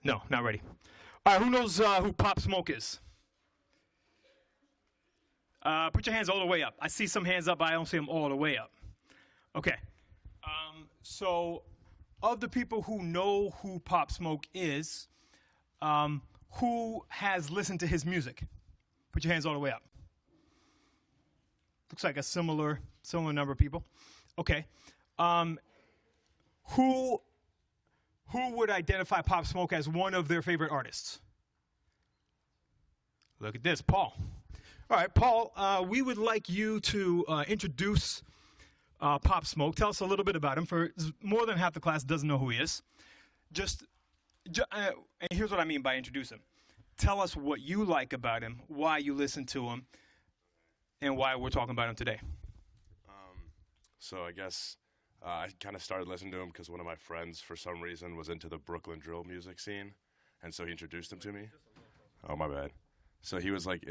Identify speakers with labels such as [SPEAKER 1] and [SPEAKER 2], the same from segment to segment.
[SPEAKER 1] No, not ready. All right, who knows who Pop Smoke is? Put your hands all the way up. I see some hands up, but I don't see them all the way up. Okay. So, of the people who know who Pop Smoke is, who has listened to his music? Put your hands all the way up. Looks like a similar number of people. Okay. Who would identify Pop Smoke as one of their favorite artists? Look at this, Paul. All right, Paul, we would like you to introduce Pop Smoke. Tell us a little bit about him. For more than half the class doesn't know who he is. And here's what I mean by introduce him. Tell us what you like about him, why you listen to him, and why we're talking about him today.
[SPEAKER 2] So I guess I kind of started listening to him because one of my friends, for some reason, was into the Brooklyn drill music scene, and so he introduced him to me. Oh, my bad. So he was like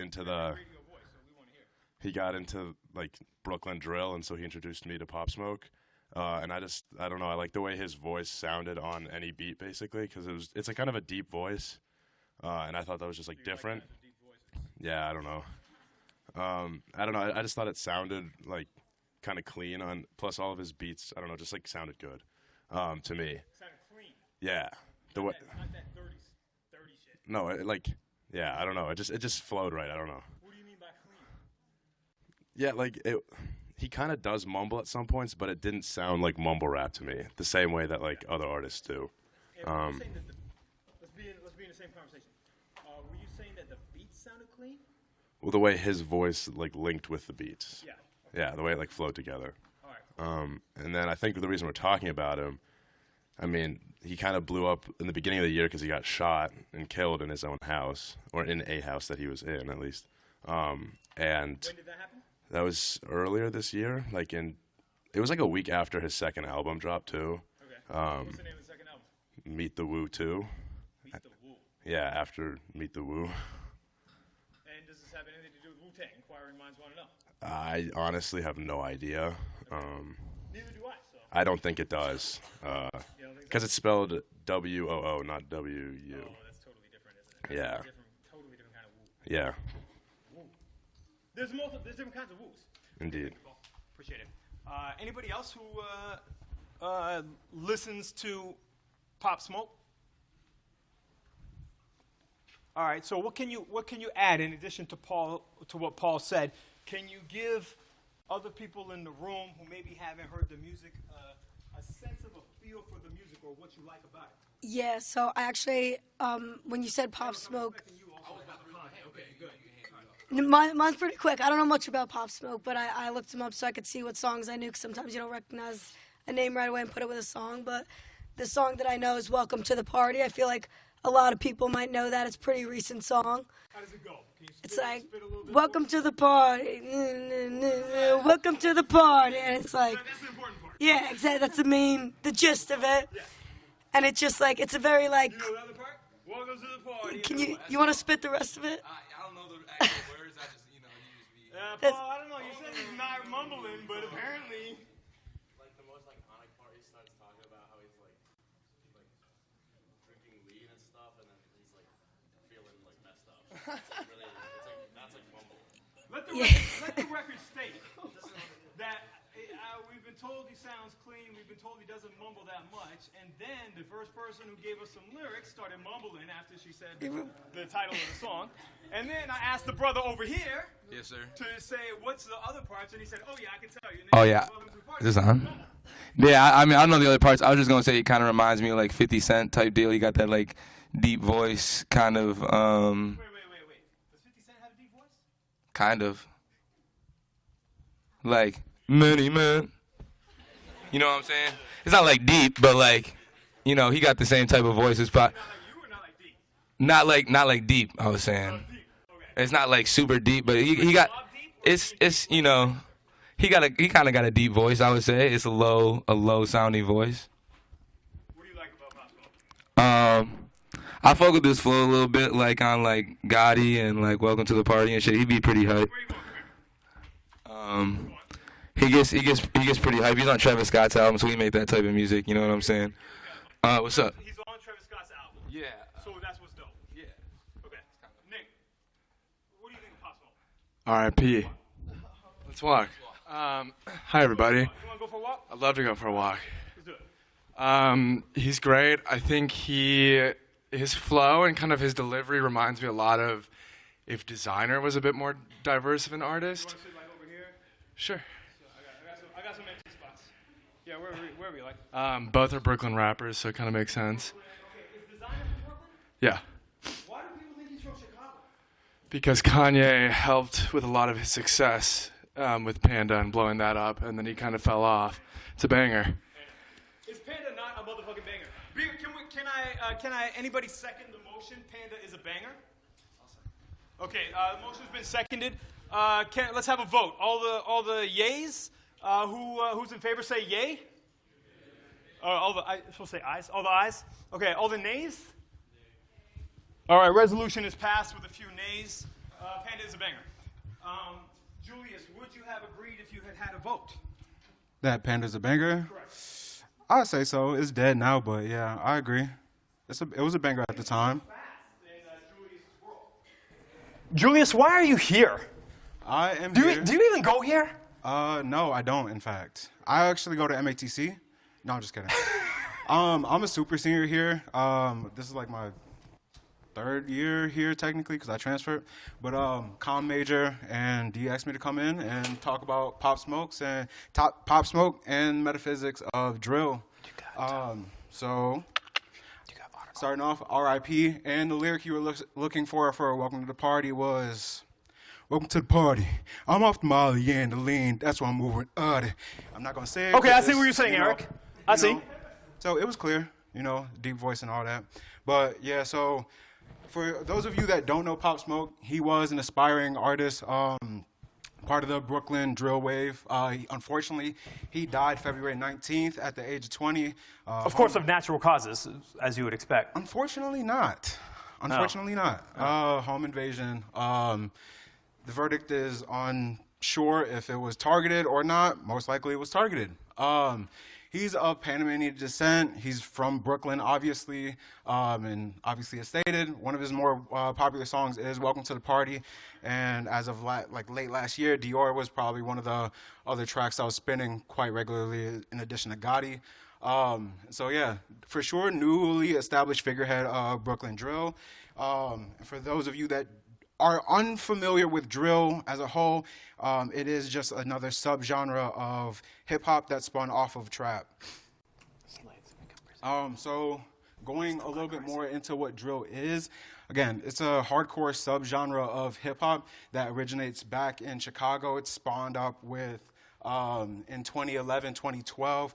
[SPEAKER 2] he got into like Brooklyn drill, and so he introduced me to Pop Smoke. And I don't know, I like the way his voice sounded on any beat, basically, because it's a kind of a deep voice, and I thought that was just like different. Yeah, I don't know. I just thought it sounded like kind of clean on, plus all of his beats, I don't know, just like sounded good to me.
[SPEAKER 1] Sounded clean.
[SPEAKER 2] Yeah.
[SPEAKER 1] Not that dirty shit.
[SPEAKER 2] No, I don't know. It just flowed right. I don't know.
[SPEAKER 1] What do you mean by clean?
[SPEAKER 2] Yeah, like he kind of does mumble at some points, but it didn't sound like mumble rap to me, the same way that like other artists do.
[SPEAKER 1] Let's be in the same conversation. Were you saying that the beats sounded clean?
[SPEAKER 2] Well, the way his voice like linked with the beats.
[SPEAKER 1] Yeah.
[SPEAKER 2] Yeah, the way it like flowed together.
[SPEAKER 1] All right.
[SPEAKER 2] And then I think the reason we're talking about him, I mean, he kind of blew up in the beginning of the year because he got shot and killed in his own house, or in a house that he was in, at least. And
[SPEAKER 1] when did that happen?
[SPEAKER 2] That was earlier this year, it was like a week after his second album dropped too.
[SPEAKER 1] Okay. What's the name of the second album?
[SPEAKER 2] Meet the Woo 2.
[SPEAKER 1] Meet the Woo.
[SPEAKER 2] Yeah, after Meet the Woo.
[SPEAKER 1] And does this have anything to do with Wu-Tang? Inquiring minds want to know.
[SPEAKER 2] I honestly have no idea.
[SPEAKER 1] Neither do I. So.
[SPEAKER 2] I don't think it does, because it's spelled W-O-O, not W-U.
[SPEAKER 1] Oh, that's totally different, isn't it?
[SPEAKER 2] Yeah.
[SPEAKER 1] Totally different kind of woo.
[SPEAKER 2] Yeah.
[SPEAKER 1] Woo. There's different kinds of woos.
[SPEAKER 2] Indeed.
[SPEAKER 1] Appreciate it. Anybody else who listens to Pop Smoke? All right. So what can you add in addition to what Paul said? Can you give other people in the room who maybe haven't heard the music a sense of a feel for the music or what you like about it?
[SPEAKER 3] Yeah, so I actually, when you said Pop Smoke, mine's pretty quick. I don't know much about Pop Smoke, but I looked him up so I could see what songs I knew, because sometimes you don't recognize a name right away and put it with a song. But the song that I know is Welcome to the Party. I feel like a lot of people might know that. It's a pretty recent song.
[SPEAKER 1] How does it go?
[SPEAKER 3] It's like, welcome to the party, welcome to the party, and it's like,
[SPEAKER 1] that's the important part.
[SPEAKER 3] Yeah, exactly, that's the gist of it, and it's just like, it's a very like,
[SPEAKER 1] You know the other part? Welcome to the party.
[SPEAKER 3] can you want to spit the rest of it?
[SPEAKER 4] I don't know the actual words, I just, you just be...
[SPEAKER 1] Paul, I don't know, you said he's not mumbling, but apparently...
[SPEAKER 4] Like, the most iconic part, he starts talking about how he's, like drinking weed and stuff, and then he's, like, feeling, like, messed up. It's like, really, that's, like, mumble.
[SPEAKER 1] Let the record state that we've been told he sounds clean, we've been told he doesn't mumble that much, and then the first person who gave us some lyrics started mumbling after she said the title of the song. And then I asked the brother over here
[SPEAKER 4] Yes, sir.
[SPEAKER 1] to say, what's the other parts? And he said, oh, yeah, I can tell you.
[SPEAKER 5] Oh, yeah. Is this on? Yeah, I mean, I don't know the other parts. I was just going to say it kind of reminds me of, like, 50 Cent type deal. You got that, like, deep voice kind of,
[SPEAKER 1] Wait. Does 50 Cent have a deep voice?
[SPEAKER 5] kind of. Like, many man. You know what I'm saying? It's not, like, deep, but, like, you know, he got the same type of voice as
[SPEAKER 1] Not like you or not like deep?
[SPEAKER 5] Not like deep, I was saying.
[SPEAKER 1] Deep. Okay.
[SPEAKER 5] It's not, like, super deep, but he got, it's, you know, he kind of got a deep voice, I would say. It's a low sounding voice.
[SPEAKER 1] What do you like about Pop Smoke?
[SPEAKER 5] I fuck with this flow a little bit, like on like Gotti and like Welcome to the Party and shit. He be pretty hype.
[SPEAKER 1] Where you going?
[SPEAKER 5] He gets pretty hype. He's on Travis Scott's album, so he made that type of music. You know what I'm saying? What's up?
[SPEAKER 1] He's on Travis Scott's album.
[SPEAKER 5] Yeah.
[SPEAKER 1] So that's what's dope. Yeah. Okay. Nick, what do you think of Pop Smoke?
[SPEAKER 6] R.I.P. Let's walk. Hi, everybody.
[SPEAKER 1] You want to go for a walk?
[SPEAKER 6] I'd love to go for a walk.
[SPEAKER 1] Let's do it.
[SPEAKER 6] He's great. I think his flow and kind of his delivery reminds me a lot of if Designer was a bit more diverse of an artist.
[SPEAKER 1] You want to sit like over here?
[SPEAKER 6] Sure.
[SPEAKER 1] I got some empty spots. Yeah, wherever you like.
[SPEAKER 6] Both are Brooklyn rappers, so it kind of makes sense.
[SPEAKER 1] Okay, is Designer from Brooklyn?
[SPEAKER 6] Yeah.
[SPEAKER 1] Why do people think he's from Chicago?
[SPEAKER 6] Because Kanye helped with a lot of his success with Panda and blowing that up, and then he kind of fell off. It's a banger.
[SPEAKER 1] Is Panda not a motherfucking banger? Can I? Anybody second the motion? Panda is a banger. I'll second. Okay, the motion's been seconded. Let's have a vote. All the yays. Who's in favor? Say yay. I supposed to say ayes. All the ayes. Okay. All the nays. All right. Resolution is passed with a few nays. Panda is a banger. Julius, would you have agreed if you had a vote?
[SPEAKER 7] That Panda's a banger?
[SPEAKER 1] Correct.
[SPEAKER 7] I'd say so. It's dead now, but yeah, I agree. It was a banger at the time.
[SPEAKER 1] Julius, why are you here?
[SPEAKER 7] I am
[SPEAKER 1] Do
[SPEAKER 7] here.
[SPEAKER 1] you even go here?
[SPEAKER 7] No, I don't, in fact. I actually go to MATC. No, I'm just kidding. I'm a super senior here. This is like my third year here, technically, because I transferred. But comm major, and D asked me to come in and talk about Pop Smoke and metaphysics of drill. So, starting off, R.I.P. And the lyric you were looking for Welcome to the Party was, welcome to the party. I'm off the Molly and the lean. That's why I'm moving. I'm not going to say it.
[SPEAKER 1] Okay, I see what you're saying, Eric. I see.
[SPEAKER 7] So it was clear, deep voice and all that. But, yeah, so for those of you that don't know Pop Smoke, he was an aspiring artist, part of the Brooklyn drill wave. Unfortunately, he died February 19th at the age of 20.
[SPEAKER 1] Of course, of natural causes, as you would expect.
[SPEAKER 7] Unfortunately not. Unfortunately not. Home invasion. The verdict is unsure if it was targeted or not. Most likely it was targeted. He's of Panamanian descent. He's from Brooklyn, obviously, and obviously as stated, one of his more popular songs is "Welcome to the Party." And as of late last year, Dior was probably one of the other tracks I was spinning quite regularly, in addition to Gotti. So yeah, for sure, newly established figurehead of Brooklyn drill. For those of you that are unfamiliar with drill as a whole, it is just another subgenre of hip-hop that spun off of trap. So going a little bit more into what drill is, again, it's a hardcore subgenre of hip-hop that originates back in Chicago. It spawned up with, in 2011, 2012,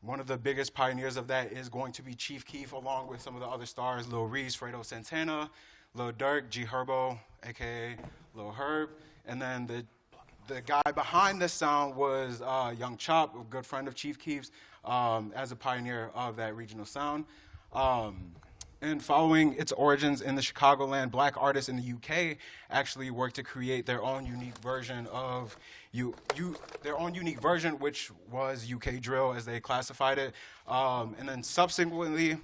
[SPEAKER 7] one of the biggest pioneers of that is going to be Chief Keef, along with some of the other stars, Lil Reese, Fredo Santana, Lil Durk, G Herbo, a.k.a. Lil Herb. And then the guy behind this sound was Young Chop, a good friend of Chief Keef's, as a pioneer of that regional sound. And following its origins in the Chicagoland, black artists in the UK actually worked to create their own unique version of which was UK drill, as they classified it. And then subsequently,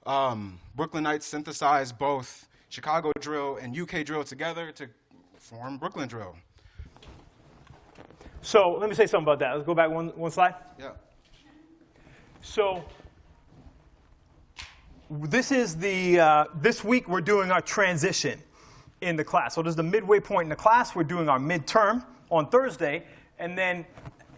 [SPEAKER 7] Brooklynites synthesized both Chicago drill and UK drill together to form Brooklyn drill.
[SPEAKER 1] So let me say something about that. Let's go back one slide.
[SPEAKER 7] Yeah.
[SPEAKER 1] So this is this week we're doing our transition in the class. So this is the midway point in the class. We're doing our midterm on Thursday, and then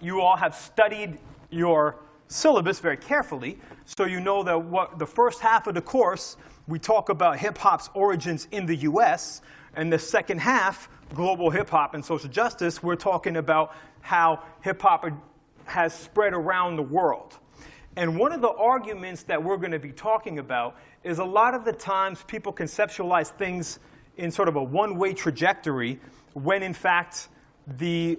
[SPEAKER 1] you all have studied your syllabus very carefully, so you know that the first half of the course, we talk about hip-hop's origins in the U.S., and the second half, global hip-hop and social justice, we're talking about how hip-hop has spread around the world. And one of the arguments that we're going to be talking about is a lot of the times people conceptualize things in sort of a one-way trajectory when in fact there's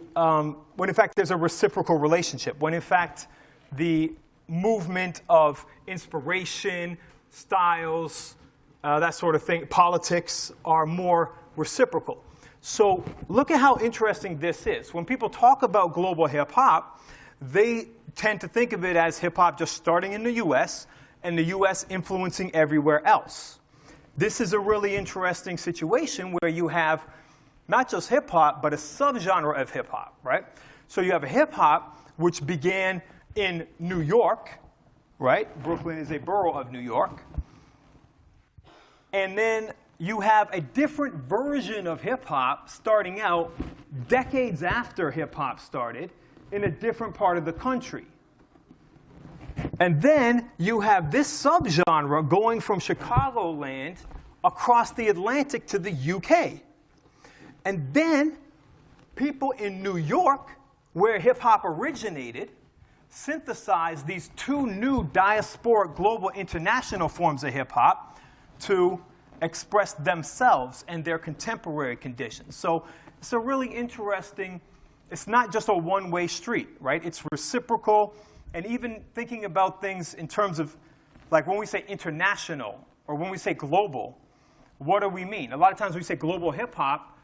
[SPEAKER 1] a reciprocal relationship, when in fact the movement of inspiration, styles, that sort of thing, politics are more reciprocal. So look at how interesting this is. When people talk about global hip-hop, they tend to think of it as hip-hop just starting in the U.S. and the U.S. influencing everywhere else. this is a really interesting situation where you have not just hip-hop, but a subgenre of hip-hop, right? So you have hip-hop, which began in New York, right? Brooklyn is a borough of New York. And then you have a different version of hip-hop starting out decades after hip-hop started in a different part of the country. And then you have this subgenre going from Chicagoland across the Atlantic to the UK. And then people in New York, where hip-hop originated, synthesized these two new diasporic global international forms of hip-hop to express themselves and their contemporary conditions. So it's a really interesting, it's not just a one-way street, right? It's reciprocal, and even thinking about things in terms of, like when we say international or when we say global, what do we mean? A lot of times we say global hip-hop,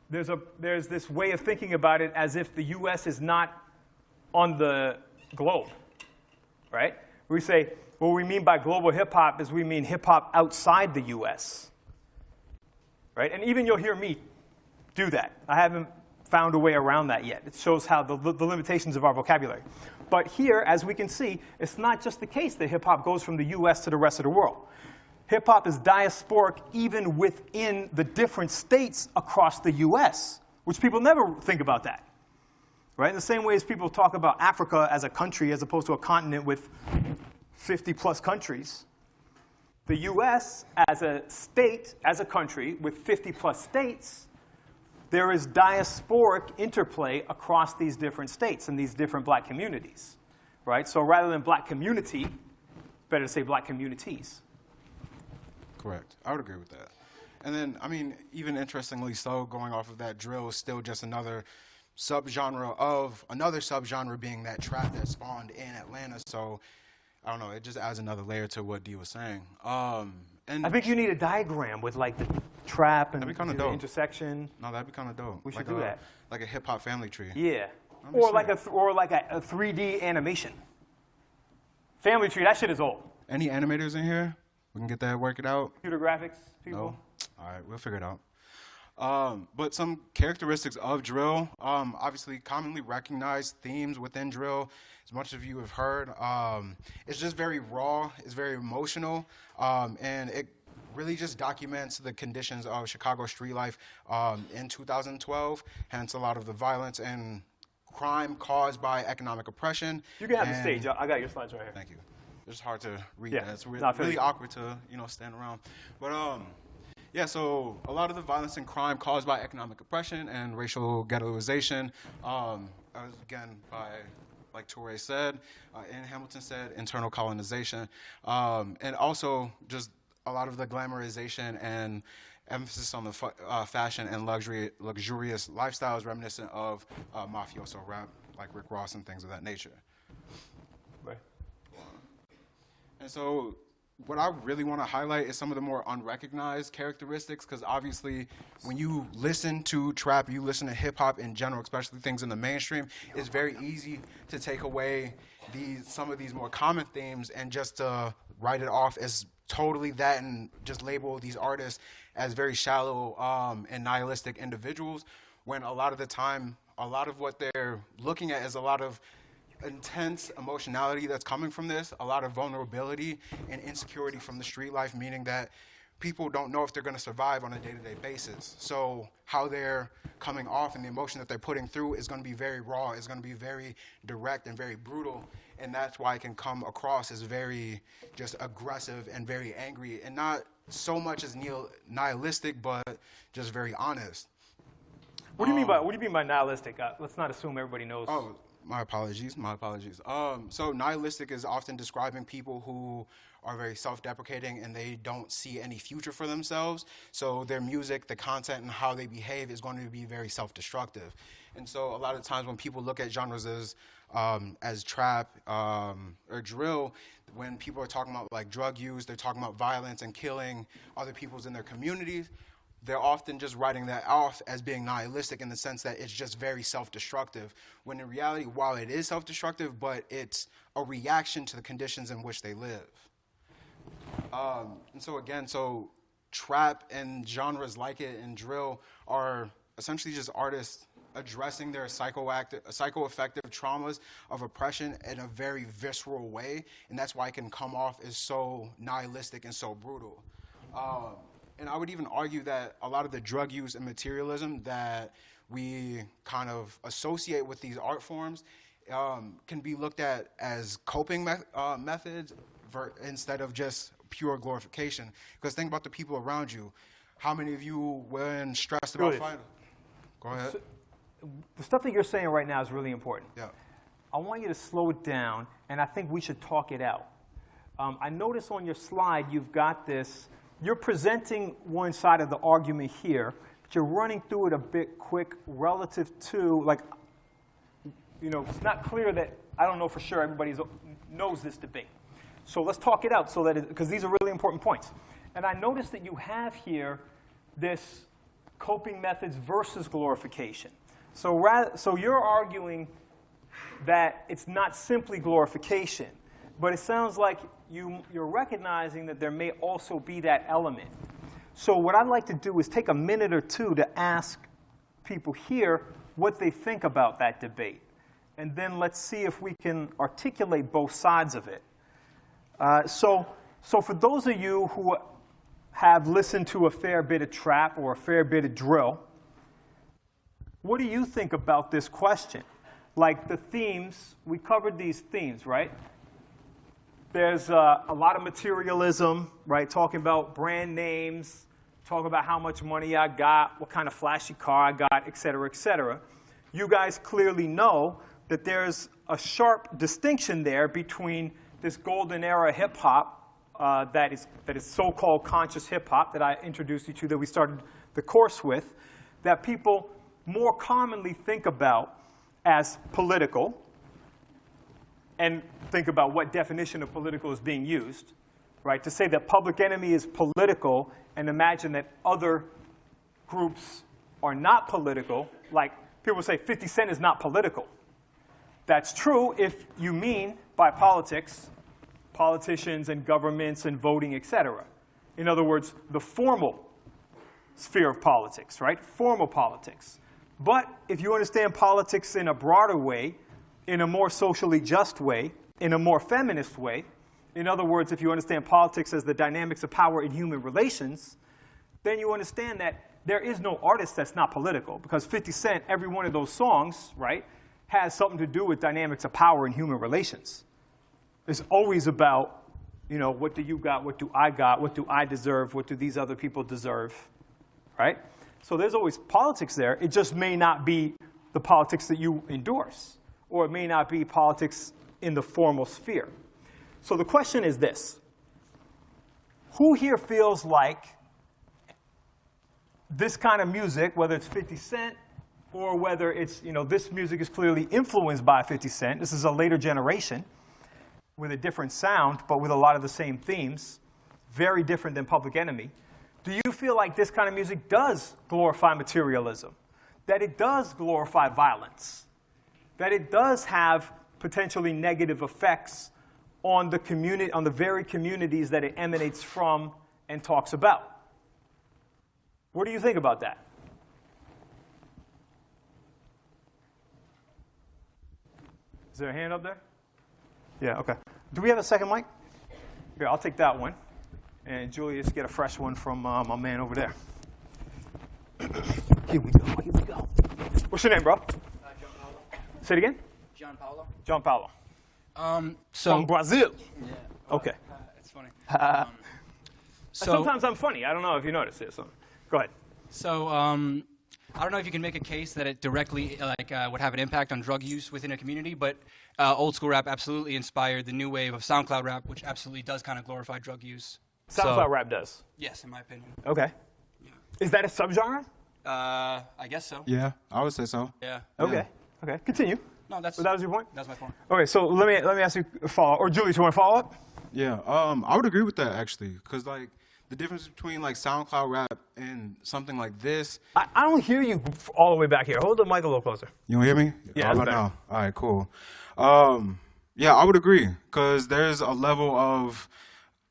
[SPEAKER 1] there's this way of thinking about it as if the US is not on the globe, right? We say, what we mean by global hip-hop is we mean hip-hop outside the US, right? And even you'll hear me do that. I haven't found a way around that yet. It shows how the limitations of our vocabulary. But here, as we can see, it's not just the case that hip-hop goes from the US to the rest of the world. Hip-hop is diasporic even within the different states across the US, which people never think about that. Right? In the same way as people talk about Africa as a country as opposed to a continent with 50-plus countries, the US as a state, as a country with 50-plus states, there is diasporic interplay across these different states and these different black communities. Right? So rather than black community, better to say black communities.
[SPEAKER 7] Correct. I would agree with that. And then, I mean, even interestingly so, going off of that, drill is still just another subgenre of another subgenre being that trap that spawned in Atlanta. So I don't know, it just adds another layer to what D was saying. And
[SPEAKER 1] I think you need a diagram with like the trap and the intersection.
[SPEAKER 7] No, that'd be kind of dope.
[SPEAKER 1] We should do that.
[SPEAKER 7] Like a hip hop family tree.
[SPEAKER 1] Yeah, or like a 3D animation. Family tree, that shit is old.
[SPEAKER 7] Any animators in here? We can get that worked out.
[SPEAKER 1] Computer graphics people.
[SPEAKER 7] No. All right, we'll figure it out. But some characteristics of drill, obviously commonly recognized themes within drill, as much as you have heard. It's just very raw, it's very emotional, and it really just documents the conditions of Chicago street life in 2012, hence a lot of the violence and crime caused by economic oppression.
[SPEAKER 1] You can have the stage. I got your slides right here.
[SPEAKER 7] Thank you. It's hard to read
[SPEAKER 1] Yeah,
[SPEAKER 7] that. It's really awkward to, stand around. But yeah, so a lot of the violence and crime caused by economic oppression and racial ghettoization, again, by, like Toure said, and Hamilton said, internal colonization, and also just a lot of the glamorization and emphasis on the fashion and luxurious lifestyles reminiscent of mafioso rap, like Rick Ross and things of that nature.
[SPEAKER 1] Right.
[SPEAKER 7] And so what I really want to highlight is some of the more unrecognized characteristics, because obviously when you listen to trap, you listen to hip-hop in general, especially things in the mainstream, it's very easy to take away some of these more common themes and just write it off as totally that and just label these artists as very shallow and nihilistic individuals, when a lot of the time, a lot of what they're looking at is a lot of intense emotionality that's coming from this, a lot of vulnerability and insecurity from the street life, meaning that people don't know if they're going to survive on a day-to-day basis. So how they're coming off and the emotion that they're putting through is going to be very raw, it's going to be very direct and very brutal, and that's why it can come across as very just aggressive and very angry, and not so much as nihilistic, but just very honest.
[SPEAKER 1] What do you mean by nihilistic? Let's not assume everybody knows.
[SPEAKER 7] Oh, my apologies. So nihilistic is often describing people who are very self-deprecating and they don't see any future for themselves. So their music, the content, and how they behave is going to be very self-destructive. And so a lot of times when people look at genres as trap or drill, when people are talking about like drug use, they're talking about violence and killing other peoples in their communities, they're often just writing that off as being nihilistic in the sense that it's just very self-destructive, when in reality, while it is self-destructive, but it's a reaction to the conditions in which they live. And so again, trap and genres like it and drill are essentially just artists addressing their psychoaffective traumas of oppression in a very visceral way, and that's why it can come off as so nihilistic and so brutal. And I would even argue that a lot of the drug use and materialism that we kind of associate with these art forms can be looked at as coping methods instead of just pure glorification. Because think about the people around you. How many of you, when stressed about
[SPEAKER 8] Julius.
[SPEAKER 7] fighting? Go ahead.
[SPEAKER 8] So, the stuff that you're saying right now is really important.
[SPEAKER 7] Yeah.
[SPEAKER 8] I want you to slow it down, and I think we should talk it out. I notice on your slide you've got this. You're presenting one side of the argument here, but you're running through it a bit quick relative to, like, you know, it's not clear that, I don't know for sure everybody knows this debate. So let's talk it out so that, because these are really important points. And I notice that you have here this coping methods versus glorification. So you're arguing that it's not simply glorification, but it sounds like you're recognizing that there may also be that element. So what I'd like to do is take a minute or two to ask people here what they think about that debate. And then let's see if we can articulate both sides of it. So for those of you who have listened to a fair bit of trap or a fair bit of drill, what do you think about this question? Like the themes, we covered these themes, right? There's a lot of materialism, right? Talking about brand names, talking about how much money I got, what kind of flashy car I got, et cetera, et cetera. You guys clearly know that there's a sharp distinction there between this golden era hip-hop that is so-called conscious hip-hop that I introduced you to, that we started the course with, that people more commonly think about as political, and think about what definition of political is being used, right? To say that Public Enemy is political and imagine that other groups are not political, like people say 50 Cent is not political. That's true if you mean by politics, politicians and governments and voting, et cetera. In other words, the formal sphere of politics, right? Formal politics. But if you understand politics in a broader way, in a more socially just way, in a more feminist way, in other words, if you understand politics as the dynamics of power in human relations, then you understand that there is no artist that's not political, because 50 Cent, every one of those songs, right, has something to do with dynamics of power in human relations. It's always about, you know, what do you got, what do I deserve, what do these other people deserve, right? So there's always politics there. It just may not be the politics that you endorse, or it may not be politics in the formal sphere. So the question is this. Who here feels like this kind of music, whether it's 50 Cent or whether it's, you know, this music is clearly influenced by 50 Cent. This is a later generation with a different sound, but with a lot of the same themes, very different than Public Enemy. Do you feel like this kind of music does glorify materialism? That it does glorify violence? That it does have potentially negative effects on the community, on the very communities that it emanates from and talks about? What do you think about that? Is there a hand up there? Yeah, okay. Do we have a second mic? Here, I'll take that one. And Julius, get a fresh one from my man over there. Here we go, here we go. What's your name, bro?
[SPEAKER 9] John Paulo.
[SPEAKER 8] Say it again?
[SPEAKER 9] John Paulo.
[SPEAKER 8] John Paulo.
[SPEAKER 9] So
[SPEAKER 8] From Brazil.
[SPEAKER 9] yeah.
[SPEAKER 8] Okay.
[SPEAKER 9] It's funny.
[SPEAKER 8] Sometimes I'm funny. I don't know if you noticed it. So, go ahead.
[SPEAKER 9] So I don't know if you can make a case that it directly would have an impact on drug use within a community, but old school rap absolutely inspired the new wave of SoundCloud rap, which absolutely does kind of glorify drug use.
[SPEAKER 8] SoundCloud rap does.
[SPEAKER 9] Yes, in my opinion.
[SPEAKER 8] Okay.
[SPEAKER 9] Yeah.
[SPEAKER 8] Is that a subgenre?
[SPEAKER 9] I guess so.
[SPEAKER 7] Yeah, I would say so.
[SPEAKER 9] Yeah.
[SPEAKER 8] Okay. Okay. Continue.
[SPEAKER 9] No, that's
[SPEAKER 8] So that was your point?
[SPEAKER 9] that's my point.
[SPEAKER 8] Okay, so let me ask you a follow-up. Or Julius, you want to follow up?
[SPEAKER 7] Yeah, I would agree with that actually, because like the difference between like SoundCloud rap and something like this.
[SPEAKER 8] I don't hear you all the way back here. Hold the mic a little closer.
[SPEAKER 7] You don't hear me?
[SPEAKER 8] Yeah,
[SPEAKER 7] How
[SPEAKER 8] that's
[SPEAKER 7] about
[SPEAKER 8] better.
[SPEAKER 7] now? All right, cool. Yeah, I would agree, because there's a level of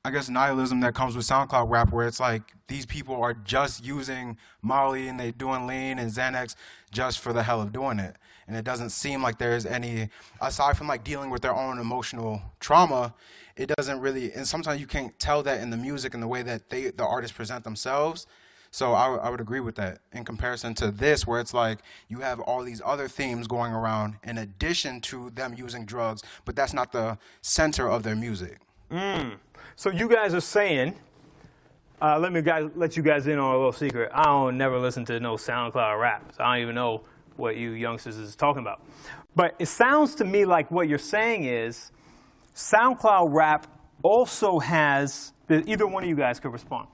[SPEAKER 7] I guess, nihilism that comes with SoundCloud rap, where it's like these people are just using Molly and they doing lean and Xanax just for the hell of doing it. And it doesn't seem like there's any, aside from like dealing with their own emotional trauma, it doesn't really, and sometimes you can't tell that in the music and the way that the artists present themselves. So I would agree with that in comparison to this, where it's like you have all these other themes going around in addition to them using drugs, but that's not the center of their music.
[SPEAKER 8] So you guys are saying, let you guys in on a little secret. I don't never listen to no SoundCloud rap. So I don't even know what you youngsters is talking about. But it sounds to me like what you're saying is SoundCloud rap also has, either one of you guys could respond.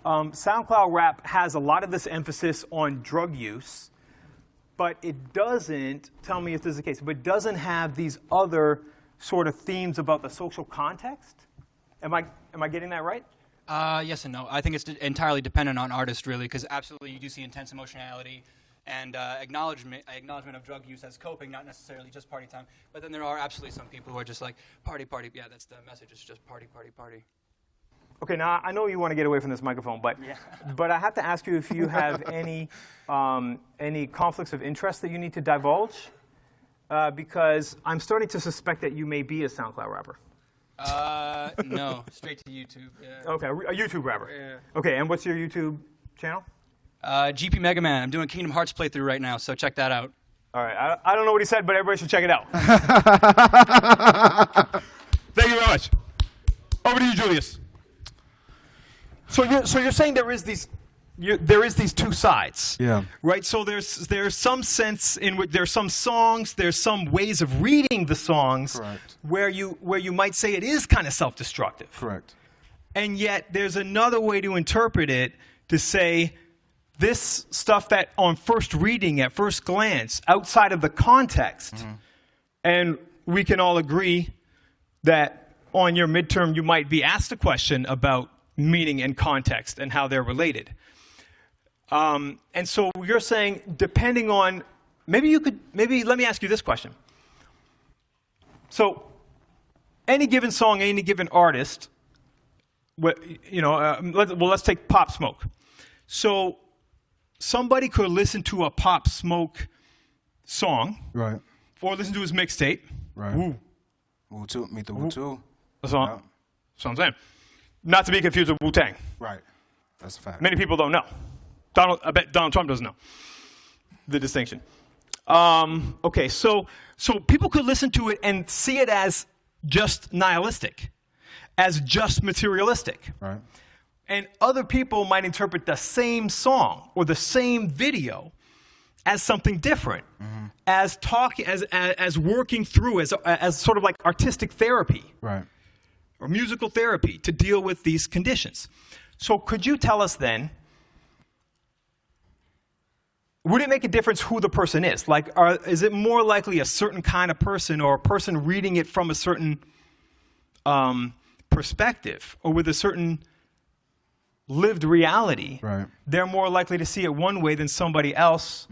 [SPEAKER 8] SoundCloud rap has a lot of this emphasis on drug use, but it doesn't, tell me if this is the case, but it doesn't have these other sort of themes about the social context? Am I getting that right?
[SPEAKER 9] Yes and no. I think it's entirely dependent on artists, really, because absolutely you do see intense emotionality and acknowledgement of drug use as coping, not necessarily just party time. But then there are absolutely some people who are just like, party, party. Yeah, that's the message. It's just party, party, party.
[SPEAKER 8] Okay, now I know you want to get away from this microphone, but but I have to ask you if you have any conflicts of interest that you need to divulge, because I'm starting to suspect that you may be a SoundCloud rapper.
[SPEAKER 9] No, straight to YouTube. Yeah.
[SPEAKER 8] Okay, a YouTube rapper.
[SPEAKER 9] Yeah.
[SPEAKER 8] Okay, and what's your YouTube channel?
[SPEAKER 9] GP Mega Man. I'm doing Kingdom Hearts playthrough right now, so check that out.
[SPEAKER 8] All right, I don't know what he said, but everybody should check it out.
[SPEAKER 1] Thank you very much. Over to you, Julius. So you're saying there is these two sides.
[SPEAKER 7] Yeah.
[SPEAKER 1] Right. So there's some sense in which there's some songs, there's some ways of reading the songs.
[SPEAKER 7] Correct.
[SPEAKER 1] where you might say it is kind of self-destructive.
[SPEAKER 7] Correct.
[SPEAKER 1] And yet there's another way to interpret it, to say this stuff that on first reading, at first glance, outside of the context, and we can all agree that on your midterm you might be asked a question about meaning and context and how they're related. And so you're saying, depending on, maybe let me ask you this question. So any given song, any given artist, let's take Pop Smoke. So somebody could listen to a Pop Smoke song,
[SPEAKER 7] Right.
[SPEAKER 1] or listen to his mixtape.
[SPEAKER 7] Right.
[SPEAKER 1] Woo.
[SPEAKER 7] Woo too. Meet the Woo too.
[SPEAKER 1] That's all.
[SPEAKER 7] Yeah.
[SPEAKER 1] That's what I'm saying. Not to be confused with Wu-Tang.
[SPEAKER 7] Right. That's a fact.
[SPEAKER 1] Many people don't know. I bet Donald Trump doesn't know the distinction. Okay, so people could listen to it and see it as just nihilistic, as just materialistic.
[SPEAKER 7] Right.
[SPEAKER 1] And other people might interpret the same song or the same video as something different, as working through, as sort of like artistic therapy.
[SPEAKER 7] Right.
[SPEAKER 1] Or musical therapy to deal with these conditions. So could you tell us then, would it make a difference who the person is? Like, is it more likely a certain kind of person, or a person reading it from a certain perspective, or with a certain lived reality?
[SPEAKER 7] Right.
[SPEAKER 1] They're more likely to see it one way than somebody else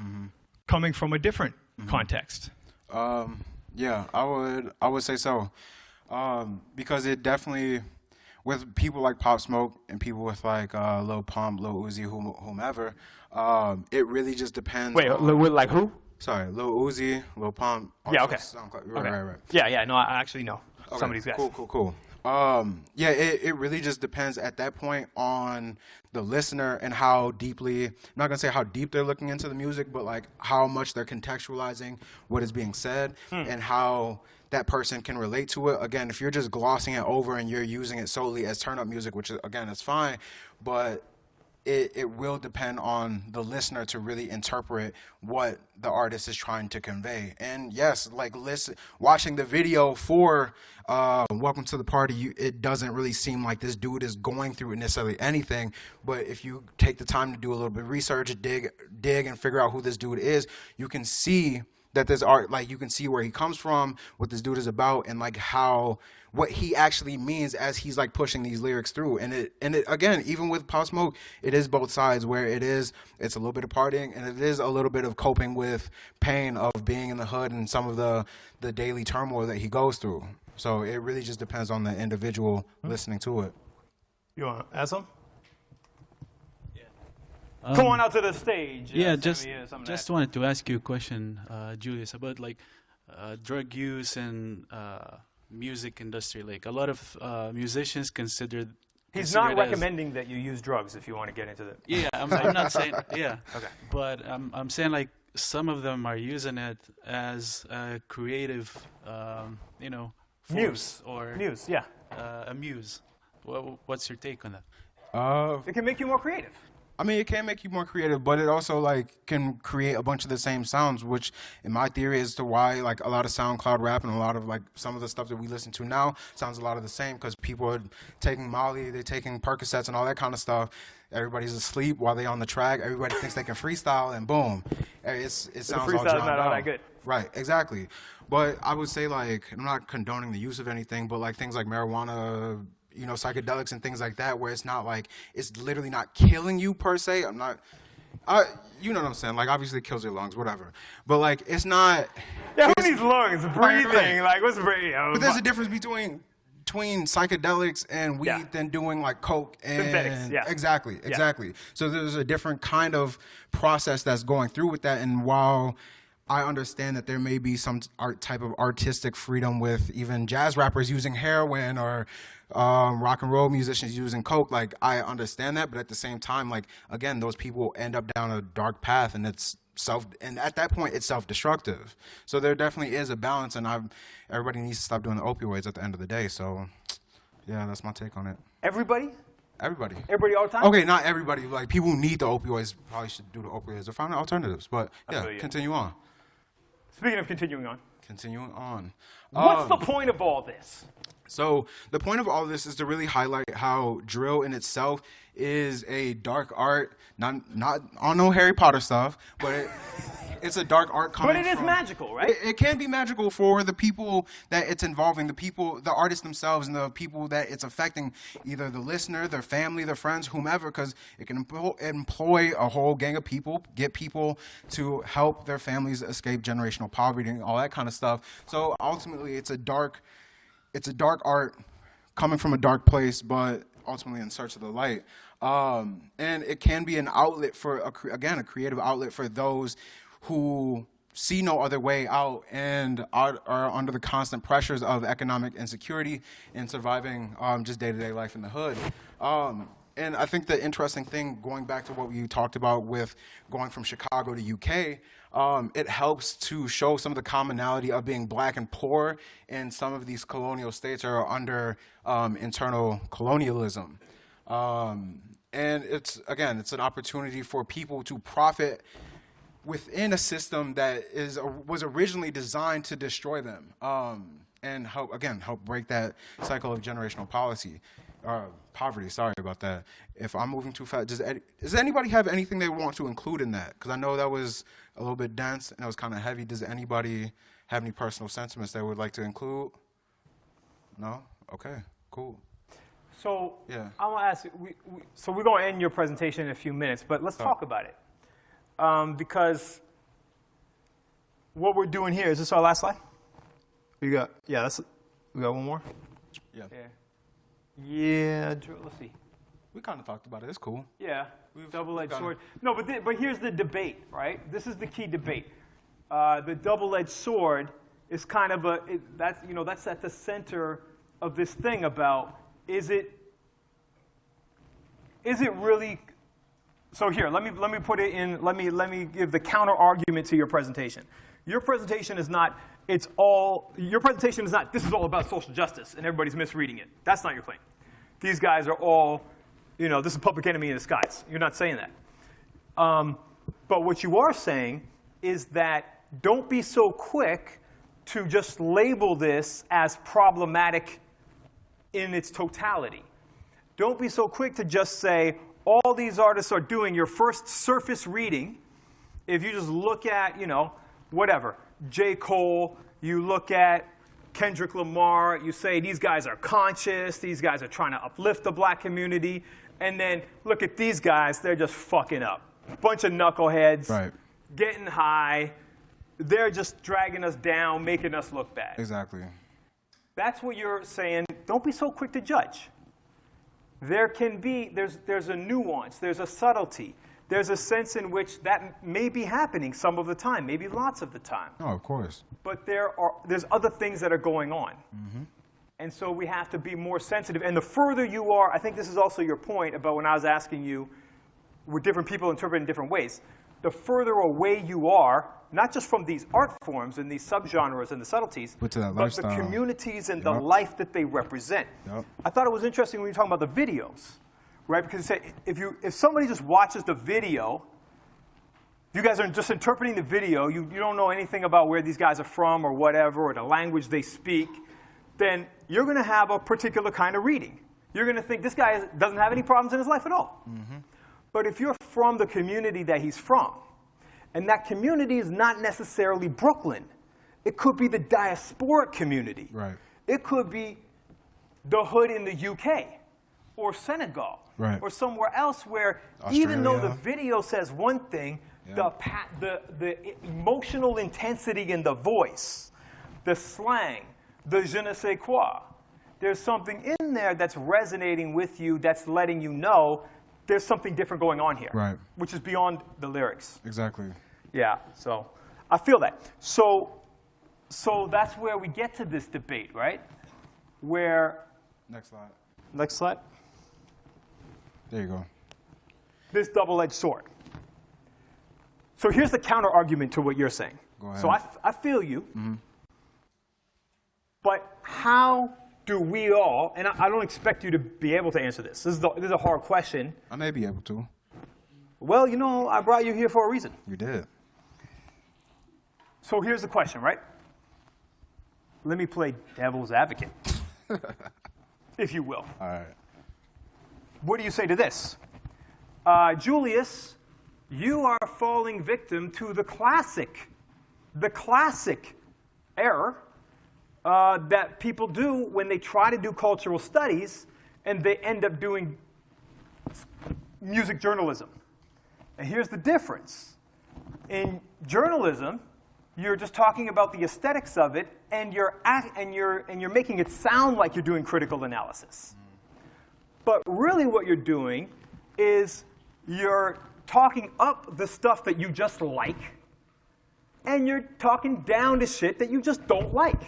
[SPEAKER 1] coming from a different context.
[SPEAKER 7] Yeah, I would say so. Because it definitely, with people like Pop Smoke and people with like Lil Pump, Lil Uzi, whomever, it really just depends.
[SPEAKER 8] Wait, like who?
[SPEAKER 7] Sorry, Lil Uzi, Lil Pump.
[SPEAKER 8] Yeah, okay.
[SPEAKER 7] Right.
[SPEAKER 8] Yeah, no, I actually know some of these guys.
[SPEAKER 7] Cool. Yeah, it really just depends at that point on the listener and how deeply, I'm not going to say how deep they're looking into the music, but like how much they're contextualizing what is being said and how that person can relate to it. Again, if you're just glossing it over and you're using it solely as turn-up music, which, again, is fine, but it will depend on the listener to really interpret what the artist is trying to convey. And yes, like watching the video for Welcome to the Party, it doesn't really seem like this dude is going through necessarily anything, but if you take the time to do a little bit of research, dig and figure out who this dude is, you can see that there's art, like you can see where he comes from, what this dude is about, and like what he actually means as he's like pushing these lyrics through. And it again, even with Pop Smoke, it is both sides, where it's a little bit of partying and it is a little bit of coping with pain of being in the hood and some of the daily turmoil that he goes through. So it really just depends on the individual listening to it.
[SPEAKER 8] You want to ask them? Come on out to the stage.
[SPEAKER 10] Yeah,
[SPEAKER 8] Sammy,
[SPEAKER 10] just wanted to ask you a question, Julius, about like drug use and music industry. Like a lot of musicians consider.
[SPEAKER 8] He's not recommending that you use drugs if you want to get into it.
[SPEAKER 10] Yeah, I'm not saying. Yeah.
[SPEAKER 8] Okay.
[SPEAKER 10] But I'm saying like some of them are using it as a creative, force or
[SPEAKER 8] muse. Yeah.
[SPEAKER 10] A muse. What's your take on that?
[SPEAKER 8] It can make you more creative.
[SPEAKER 7] I mean, it can make you more creative, but it also like can create a bunch of the same sounds, which in my theory is to why like a lot of SoundCloud rap and a lot of like some of the stuff that we listen to now sounds a lot of the same because people are taking Molly, they're taking Percocets and all that kind of stuff. Everybody's asleep while they're on the track. Everybody thinks they can freestyle, and boom, it sounds all
[SPEAKER 8] freestyle's
[SPEAKER 7] drowned
[SPEAKER 8] not all
[SPEAKER 7] out.
[SPEAKER 8] that good.
[SPEAKER 7] Right, exactly. But I would say like I'm not condoning the use of anything, but like things like marijuana, psychedelics and things like that, where it's not like, it's literally not killing you per se. You know what I'm saying? Like, obviously it kills your lungs, whatever. But like, it's not.
[SPEAKER 8] Yeah, who needs lungs? Breathing.
[SPEAKER 7] Right.
[SPEAKER 8] Like, what's breathing?
[SPEAKER 7] But there's a difference between psychedelics and weed than doing like coke and
[SPEAKER 8] synthetics. Yeah.
[SPEAKER 7] Exactly. So there's a different kind of process that's going through with that. And while I understand that there may be some type of artistic freedom with even jazz rappers using heroin or rock and roll musicians using coke, like I understand that, but at the same time, like again, those people end up down a dark path, and and at that point it's self-destructive. So there definitely is a balance, and everybody needs to stop doing the opioids at the end of the day. So yeah, that's my take on it.
[SPEAKER 8] Everybody all the time?
[SPEAKER 7] Okay, not everybody. Like people who need the opioids probably should do the opioids or find alternatives. But yeah, continue on.
[SPEAKER 8] Speaking of continuing on.
[SPEAKER 7] What's
[SPEAKER 8] the point of all this?
[SPEAKER 7] So the point of all this is to really highlight how drill in itself is a dark art, not on no Harry Potter stuff, but it's a dark art coming
[SPEAKER 8] But it is magical, right?
[SPEAKER 7] It can be magical for the people that it's involving, the artists themselves, and the people that it's affecting, either the listener, their family, their friends, whomever, because it can employ a whole gang of people, get people to help their families escape generational poverty and all that kind of stuff. So ultimately, it's a dark art coming from a dark place, but ultimately in search of the light. And it can be an outlet for, a creative outlet for those who see no other way out and are under the constant pressures of economic insecurity and surviving just day-to-day life in the hood. And I think the interesting thing, going back to what you talked about with going from Chicago to UK, it helps to show some of the commonality of being black and poor in some of these colonial states are under internal colonialism. And it's an opportunity for people to profit within a system that was originally designed to destroy them, and help break that cycle of generational poverty. Sorry about that. If I'm moving too fast, does anybody have anything they want to include in that? Because I know that was a little bit dense and it was kind of heavy. Does anybody have any personal sentiments they would like to include? No? Okay, cool.
[SPEAKER 8] So
[SPEAKER 7] yeah.
[SPEAKER 8] I want to ask you, so we're going to end your presentation in a few minutes, but let's talk about it. Because what we're doing here, is this our last slide? We got one more?
[SPEAKER 7] Yeah.
[SPEAKER 8] Yeah, let's see.
[SPEAKER 7] We kind of talked about it. It's cool.
[SPEAKER 8] Yeah, double-edged sword. No, but here's the debate, right? This is the key debate. The double-edged sword is kind of that's at the center of this thing about is it really. So here, let me put it in. Let me give the counter argument to your presentation. Your presentation is not. Your presentation is not. This is all about social justice, and everybody's misreading it. That's not your claim. These guys are all, this is Public Enemy in disguise. You're not saying that. But what you are saying is that don't be so quick to just label this as problematic in its totality. Don't be so quick to just say all these artists are doing your first surface reading. If you just look at, whatever, J. Cole, you look at Kendrick Lamar, you say these guys are conscious, these guys are trying to uplift the black community, and then look at these guys, they're just fucking up. Bunch of knuckleheads,
[SPEAKER 7] right.
[SPEAKER 8] Getting high, they're just dragging us down, making us look bad.
[SPEAKER 7] Exactly.
[SPEAKER 8] That's what you're saying. Don't be so quick to judge. there can be, there's a nuance, there's a subtlety, there's a sense in which that may be happening some of the time, maybe lots of the time.
[SPEAKER 7] Oh, of course.
[SPEAKER 8] But there's other things that are going on. And so we have to be more sensitive. And the further you are, I think this is also your point about when I was asking you, were different people interpret in different ways. The further away you are, not just from these art forms and these subgenres and the subtleties,
[SPEAKER 7] but to that
[SPEAKER 8] but
[SPEAKER 7] lifestyle.
[SPEAKER 8] the communities and the life that they represent. I thought it was interesting when you were talking about the videos, right? Because you say, if somebody just watches the video, you guys are just interpreting the video, you don't know anything about where these guys are from or whatever, or the language they speak, then you're going to have a particular kind of reading. You're going to think this guy doesn't have any problems in his life at all. But if you're from the community that he's from, and that community is not necessarily Brooklyn, it could be the diasporic community.
[SPEAKER 7] Right.
[SPEAKER 8] It could be the hood in the UK or Senegal or somewhere else where even though the video says one thing, the emotional intensity in the voice, the slang, the je ne sais quoi, there's something in there that's resonating with you, that's letting you know there's something different going on here, which is beyond the lyrics.
[SPEAKER 7] Exactly.
[SPEAKER 8] Yeah, so I feel that. So that's where we get to this debate, right? Where...
[SPEAKER 7] Next slide.
[SPEAKER 8] Next slide.
[SPEAKER 7] There you go.
[SPEAKER 8] This double-edged sword. So here's the counter-argument to what you're saying.
[SPEAKER 7] Go ahead.
[SPEAKER 8] So I feel you. But how do we all, and I don't expect you to be able to answer this. This is a hard question.
[SPEAKER 7] I may be able to.
[SPEAKER 8] Well, you know, I brought you here for a reason.
[SPEAKER 7] You did.
[SPEAKER 8] So here's the question, right? Let me play devil's advocate, if you will.
[SPEAKER 7] All right.
[SPEAKER 8] What do you say to this? Julius, you are falling victim to the classic error that people do when they try to do cultural studies and they end up doing music journalism. And here's the difference. In journalism, you're just talking about the aesthetics of it, and you're making it sound like you're doing critical analysis. But really what you're doing is you're talking up the stuff that you just like, and you're talking down to shit that you just don't like.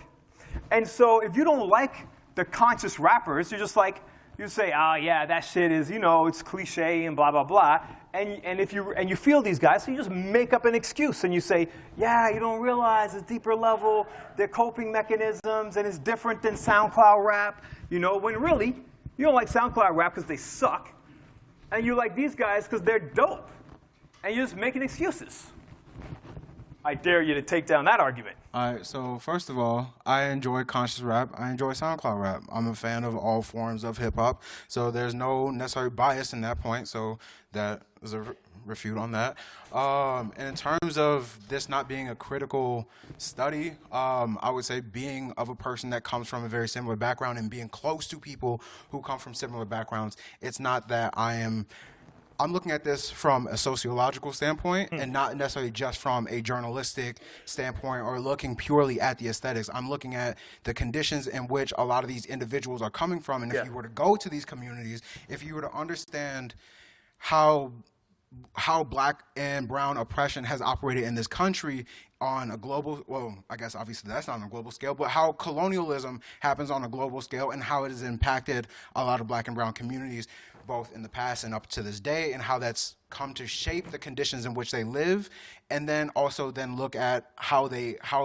[SPEAKER 8] And so if you don't like the conscious rappers, you're just like, you say, oh yeah, that shit is, you know, it's cliche and blah, blah, blah. And you feel these guys, so you just make up an excuse and you say, yeah, you don't realize it's deeper level, they're coping mechanisms, and it's different than SoundCloud rap, you know, when really, you don't like SoundCloud rap because they suck, and you like these guys because they're dope, and you're just making excuses. I dare you to take down that argument.
[SPEAKER 7] All right, so first of all, I enjoy conscious rap. I enjoy SoundCloud rap. I'm a fan of all forms of hip-hop, so there's no necessary bias in that point, so that is a refute on that. And in terms of this not being a critical study, I would say being of a person that comes from a very similar background and being close to people who come from similar backgrounds, it's not that I'm looking at this from a sociological standpoint and not necessarily just from a journalistic standpoint or looking purely at the aesthetics. I'm looking at the conditions in which a lot of these individuals are coming from. And if you were to go to these communities, if you were to understand how black and brown oppression has operated in this country on a global, well, I guess obviously that's not on a global scale, but how colonialism happens on a global scale and how it has impacted a lot of black and brown communities, both in the past and up to this day, and how that's come to shape the conditions in which they live, and then also then look at how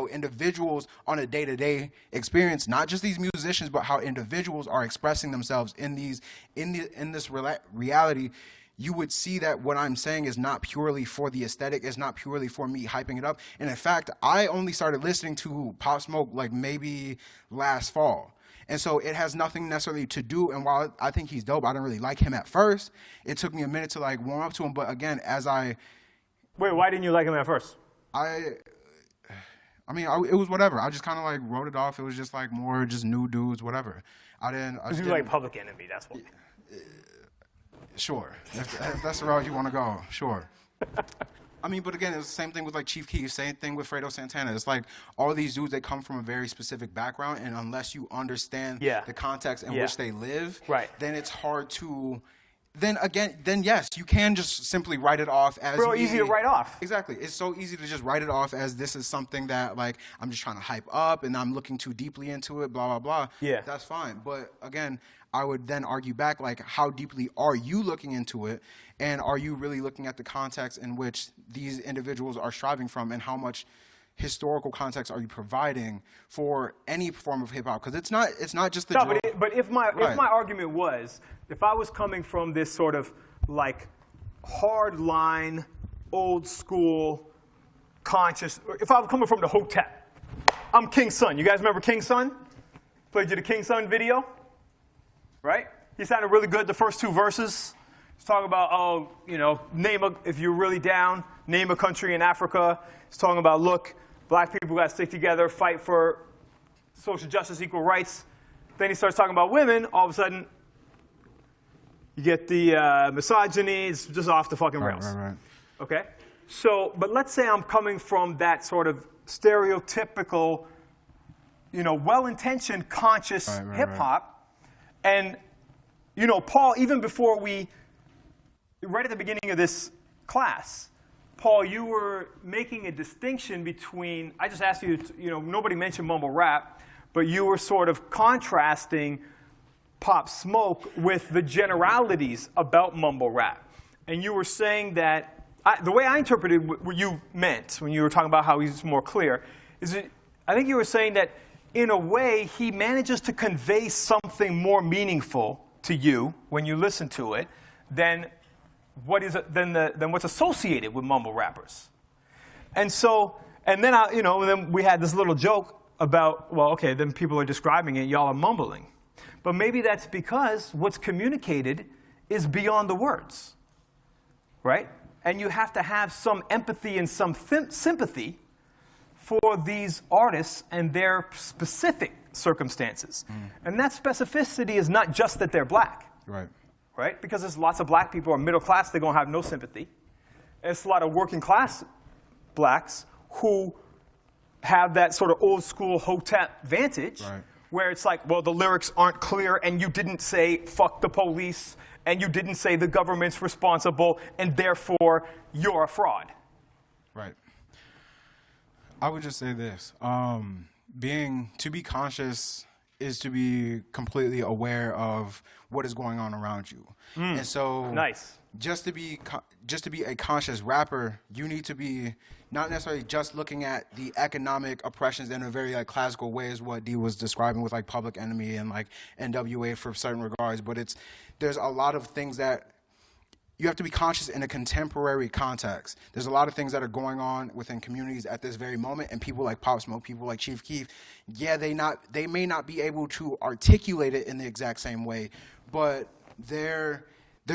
[SPEAKER 7] individuals on a day-to-day experience, not just these musicians, but how individuals are expressing themselves in this reality. You would see that what I'm saying is not purely for the aesthetic, is not purely for me hyping it up. And in fact, I only started listening to Pop Smoke like maybe last fall. And so it has nothing necessarily to do, and while I think he's dope, I didn't really like him at first. It took me a minute to like warm up to him, but again,
[SPEAKER 8] Wait, why didn't you like him at first?
[SPEAKER 7] I mean, it was whatever. I just kind of like wrote it off. It was just like more just new dudes, whatever.
[SPEAKER 8] He was like Public Enemy, that's what.
[SPEAKER 7] Sure. If that's the route you want to go, sure. I mean, but again, it's the same thing with like Chief Keef, same thing with Fredo Santana. It's like all these dudes, they come from a very specific background, and unless you understand the context in which they live, then it's hard to. Then yes, you can just simply write it off as
[SPEAKER 8] easy to write off.
[SPEAKER 7] Exactly. It's so easy to just write it off as this is something that like I'm just trying to hype up and I'm looking too deeply into it, blah, blah, blah.
[SPEAKER 8] Yeah.
[SPEAKER 7] That's fine. But again, I would then argue back, like, how deeply are you looking into it? And are you really looking at the context in which these individuals are striving from, and how much historical context are you providing for any form of hip hop? Because it's not just the
[SPEAKER 8] but if my argument was, if I was coming from this sort of like hard line, old school, conscious, if I was coming from the Hotep, I'm King Son. You guys remember King Son? Played you the King Son video, right? He sounded really good the first two verses. He's talking about, if you're really down, name a country in Africa. He's talking about, look, black people got to stick together, fight for social justice, equal rights. Then he starts talking about women. All of a sudden, you get the misogyny. It's just off the fucking rails.
[SPEAKER 7] Right.
[SPEAKER 8] Okay? So, but let's say I'm coming from that sort of stereotypical, well-intentioned, conscious hip-hop. And, Paul, even before right at the beginning of this class, Paul, you were making a distinction between, I just asked you, nobody mentioned mumble rap, but you were sort of contrasting Pop Smoke with the generalities about mumble rap. And you were saying that, the way I interpreted what you meant when you were talking about how he's more clear, is that I think you were saying that in a way he manages to convey something more meaningful to you when you listen to it than what's associated with mumble rappers. And so, and then then we had this little joke about, well, okay, then people are describing it, y'all are mumbling. But maybe that's because what's communicated is beyond the words, right? And you have to have some empathy and some sympathy for these artists and their specific circumstances. And that specificity is not just that they're black. Right? Because there's lots of black people who are middle class, they're going to have no sympathy. And it's a lot of working class blacks who have that sort of old school Hotep vantage, where it's like, well, the lyrics aren't clear, and you didn't say, fuck the police, and you didn't say the government's responsible, and therefore you're a fraud.
[SPEAKER 7] Right. I would just say this. To be conscious is to be completely aware of what is going on around you. And so just to be a conscious rapper, you need to be not necessarily just looking at the economic oppressions in a very like classical way, as what D was describing with like Public Enemy and like NWA for certain regards, but there's a lot of things that you have to be conscious in a contemporary context. There's a lot of things that are going on within communities at this very moment, and people like Pop Smoke, people like Chief Keef, they may not be able to articulate it in the exact same way, but there's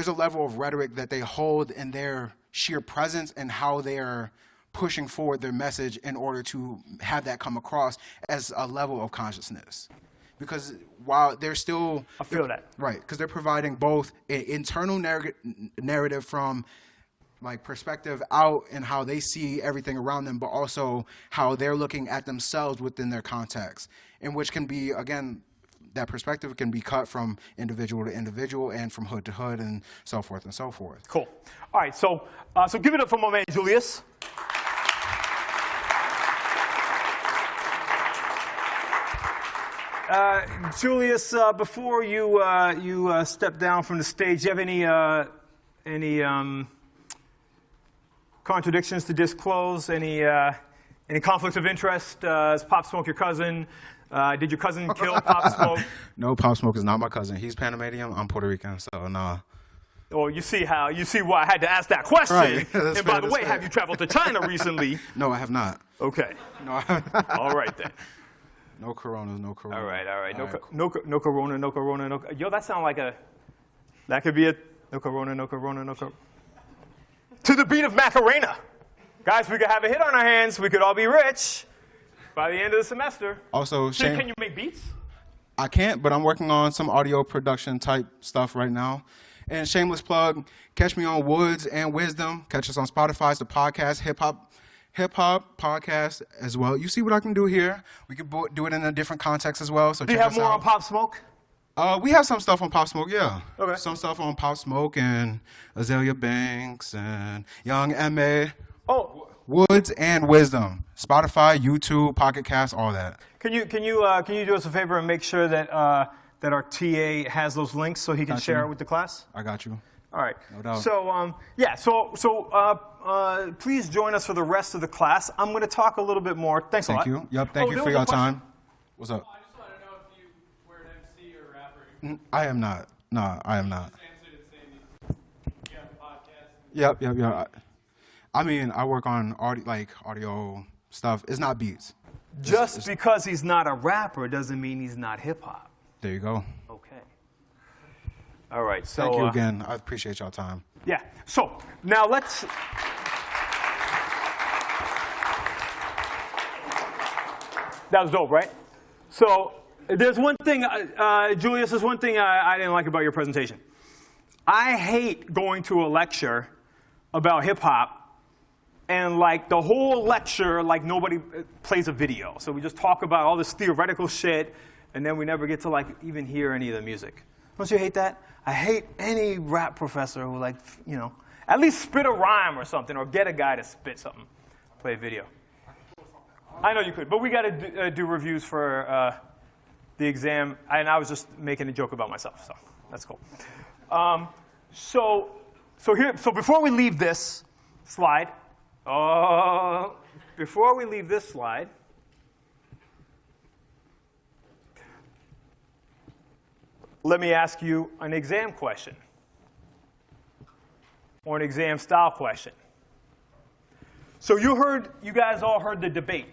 [SPEAKER 7] a level of rhetoric that they hold in their sheer presence and how they're pushing forward their message in order to have that come across as a level of consciousness. Because while they're still...
[SPEAKER 8] I feel that.
[SPEAKER 7] Right, because they're providing both an internal narrative from like perspective out and how they see everything around them, but also how they're looking at themselves within their context, in which can be, again, that perspective can be cut from individual to individual and from hood to hood and so forth and so forth.
[SPEAKER 8] Cool. All right, so give it up for my man, Julius. Julius, before you step down from the stage, do you have any contradictions to disclose? Any conflicts of interest? Is Pop Smoke your cousin? Did your cousin kill Pop Smoke?
[SPEAKER 7] No, Pop Smoke is not my cousin. He's Panamanian. I'm Puerto Rican, so nah.
[SPEAKER 8] Oh, you see why I had to ask that question. Right. And by the way, have you traveled to China recently?
[SPEAKER 7] No, I have not.
[SPEAKER 8] Okay.
[SPEAKER 7] No, I have not.
[SPEAKER 8] All right then.
[SPEAKER 7] No coronas, no corona.
[SPEAKER 8] All right. No corona, no corona, no. Yo, that sounds like that could be no corona, no corona, no corona. To the beat of Macarena. Guys, we could have a hit on our hands. We could all be rich by the end of the semester.
[SPEAKER 7] Also,
[SPEAKER 8] so can you make beats?
[SPEAKER 7] I can't, but I'm working on some audio production type stuff right now. And shameless plug, catch me on Woods and Wisdom. Catch us on Spotify, the podcast, hip-hop podcast as well. You see what I can do here. We could do it in a different context as well. So
[SPEAKER 8] Do you
[SPEAKER 7] check
[SPEAKER 8] have
[SPEAKER 7] us
[SPEAKER 8] more
[SPEAKER 7] out.
[SPEAKER 8] on Pop Smoke?
[SPEAKER 7] We have some stuff on Pop Smoke, yeah.
[SPEAKER 8] Okay.
[SPEAKER 7] Some stuff on Pop Smoke and Azalea Banks and Young M.A.
[SPEAKER 8] Oh,
[SPEAKER 7] Woods and Wisdom. Spotify, YouTube, Pocket Cast, all that.
[SPEAKER 8] can you do us a favor and make sure that that our TA has those links so he can share it with the class?
[SPEAKER 7] I got you.
[SPEAKER 8] All right.
[SPEAKER 7] No doubt.
[SPEAKER 8] So please join us for the rest of the class. I'm going to talk a little bit more. Thanks a lot.
[SPEAKER 7] Thank you. Yep, thank you
[SPEAKER 8] there
[SPEAKER 7] for
[SPEAKER 8] was a
[SPEAKER 7] your
[SPEAKER 8] question.
[SPEAKER 7] time. What's up?
[SPEAKER 6] I just want to know if you were an MC or a rapper.
[SPEAKER 7] I am not. No, I am not.
[SPEAKER 6] Just answered it saying you have a podcast.
[SPEAKER 7] Yep. I mean, I work on audio stuff. It's not beats.
[SPEAKER 8] Just because he's not a rapper doesn't mean he's not hip hop.
[SPEAKER 7] There you go.
[SPEAKER 8] Okay. All right. So
[SPEAKER 7] Thank you again. I appreciate y'all time.
[SPEAKER 8] Yeah. So now let's. That was dope, right? So there's one thing, Julius. There's one thing I didn't like about your presentation. I hate going to a lecture about hip hop. And like the whole lecture, like nobody plays a video. So we just talk about all this theoretical shit, and then we never get to like even hear any of the music. Don't you hate that? I hate any rap professor who like, at least spit a rhyme or something, or get a guy to spit something, play a video. I know you could, but we got to do reviews for the exam, and I was just making a joke about myself, so that's cool. So before we leave this slide. Before we leave this slide, let me ask you an exam question or an exam style question. So you guys all heard the debate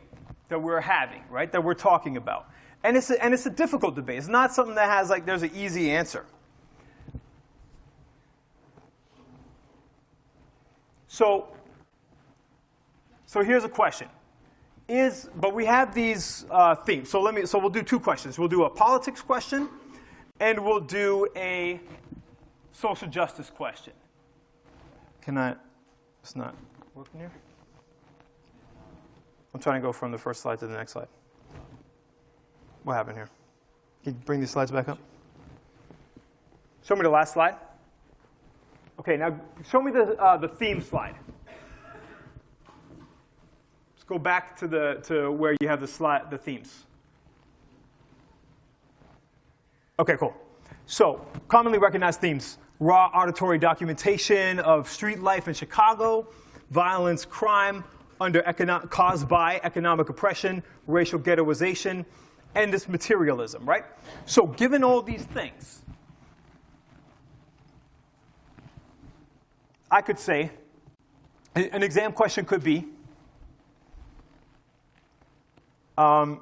[SPEAKER 8] that we're having, right? That we're talking about. And it's a difficult debate. It's not something that has there's an easy answer. So here's a question. But we have these themes. So we'll do two questions. We'll do a politics question, and we'll do a social justice question. It's not working here? I'm trying to go from the first slide to the next slide. What happened here? Can you bring these slides back up? Show me the last slide. Okay, now show me the theme slide. Go back to where you have the themes. Okay, cool. So, commonly recognized themes: raw auditory documentation of street life in Chicago, violence, crime caused by economic oppression, racial ghettoization, and this materialism, right? So, given all these things, I could say an exam question could be, I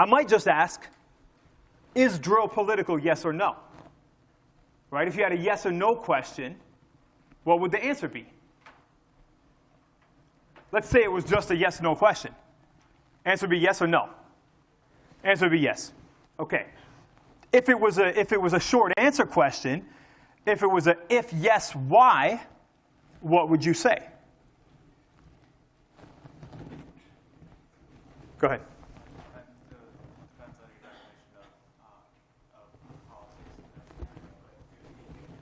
[SPEAKER 8] might just ask, is drill political, yes or no? Right? If you had a yes or no question, what would the answer be? Let's say it was just a yes or no question. Answer would be yes or no. Answer would be yes. Okay. If it was a short answer question, if it was a if yes, why, what would you say? Go ahead.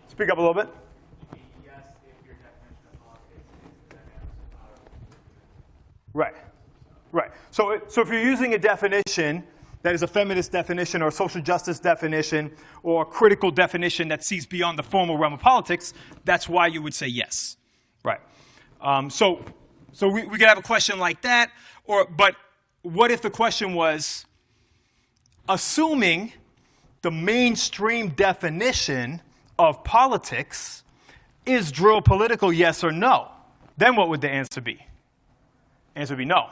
[SPEAKER 8] Speak up a little bit. Right. So if you're using a definition that is a feminist definition or a social justice definition or a critical definition that sees beyond the formal realm of politics, that's why you would say yes. Right. So we could have a question like that, but what if the question was, assuming the mainstream definition of politics is drill political, yes or no? Then what would the answer be? Answer would be no.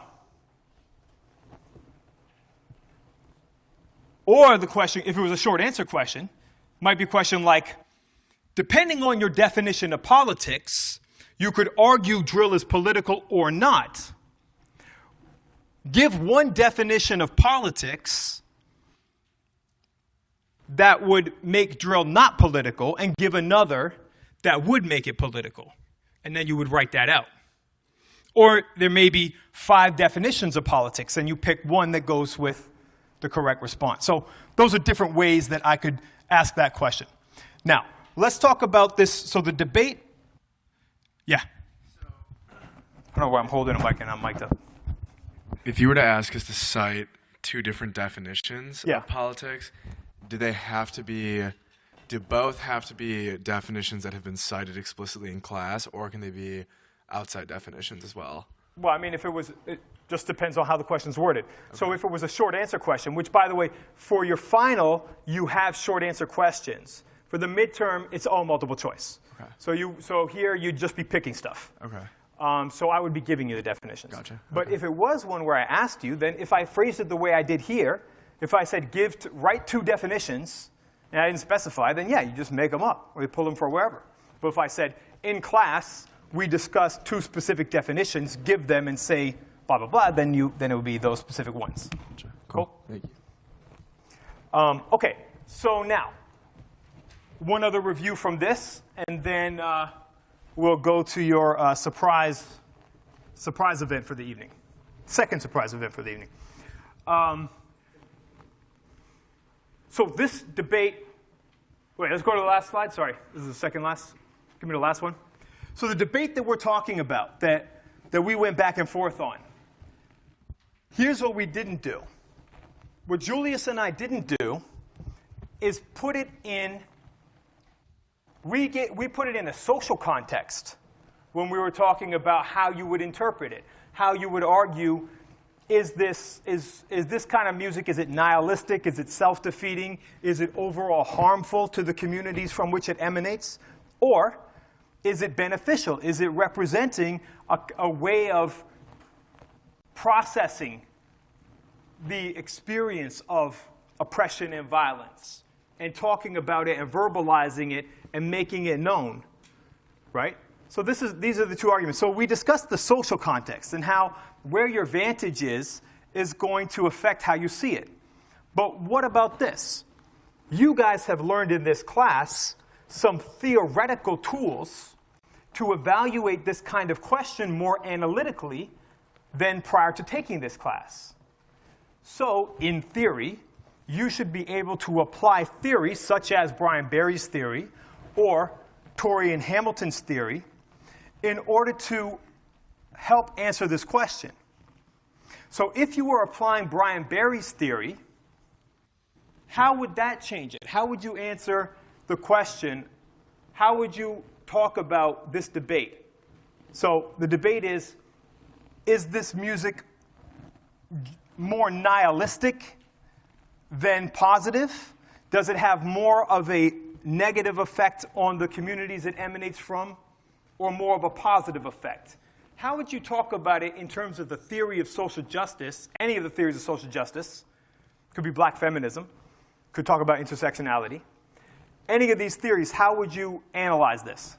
[SPEAKER 8] Or the question, if it was a short answer question, might be a question like, depending on your definition of politics, you could argue drill is political or not. Give one definition of politics
[SPEAKER 1] that would make drill not political and give another that would make it political. And then you would write that out. Or there may be 5 definitions of politics, and you pick one that goes with the correct response. So those are different ways that I could ask that question. Now, let's talk about this. So the debate, yeah. I don't know where I'm holding a mic and I'm mic'd up.
[SPEAKER 6] If you were to ask us to cite 2 different definitions
[SPEAKER 1] Yeah.
[SPEAKER 6] of politics, do both have to be definitions that have been cited explicitly in class, or can they be outside definitions as well?
[SPEAKER 8] Well, I mean, it just depends on how the question's worded. Okay. So if it was a short answer question, which, by the way, for your final, you have short answer questions. For the midterm, it's all multiple choice.
[SPEAKER 6] Okay.
[SPEAKER 8] So here, you'd just be picking stuff.
[SPEAKER 6] Okay.
[SPEAKER 8] So I would be giving you the definitions.
[SPEAKER 6] Gotcha.
[SPEAKER 8] But if it was one where I asked you, then if I phrased it the way I did here, if I said write 2 definitions, and I didn't specify, then yeah, you just make them up, or you pull them from wherever. But if I said, in class, we discussed 2 specific definitions, give them and say blah, blah, blah, then it would be those specific ones.
[SPEAKER 6] Gotcha.
[SPEAKER 8] Cool?
[SPEAKER 6] Thank you.
[SPEAKER 8] OK, so now, one other review from this, and then we'll go to your surprise event for the evening. Second surprise event for the evening. So this debate, wait, let's go to the last slide. Sorry, this is the second last. Give me the last one. So the debate that we're talking about, that we went back and forth on, here's what we didn't do. What Julius and I didn't do is put it in, we put it in a social context when we were talking about how you would interpret it, how you would argue, is this kind of music, is it nihilistic, is it self-defeating, is it overall harmful to the communities from which it emanates, or is it beneficial? Is it representing a way of processing the experience of oppression and violence and talking about it and verbalizing it and making it known, right? So these are the 2 arguments. So we discussed the social context and how where your vantage is going to affect how you see it. But what about this? You guys have learned in this class some theoretical tools to evaluate this kind of question more analytically than prior to taking this class. So, in theory, you should be able to apply theory such as Brian Barry's theory or Torrey and Hamilton's theory in order to help answer this question. So if you were applying Brian Barry's theory, how would that change it? How would you answer the question? How would you talk about this debate? So the debate is this music more nihilistic than positive? Does it have more of a negative effect on the communities it emanates from, or more of a positive effect? How would you talk about it in terms of the theory of social justice, any of the theories of social justice? Could be black feminism. Could talk about intersectionality. Any of these theories, how would you analyze this?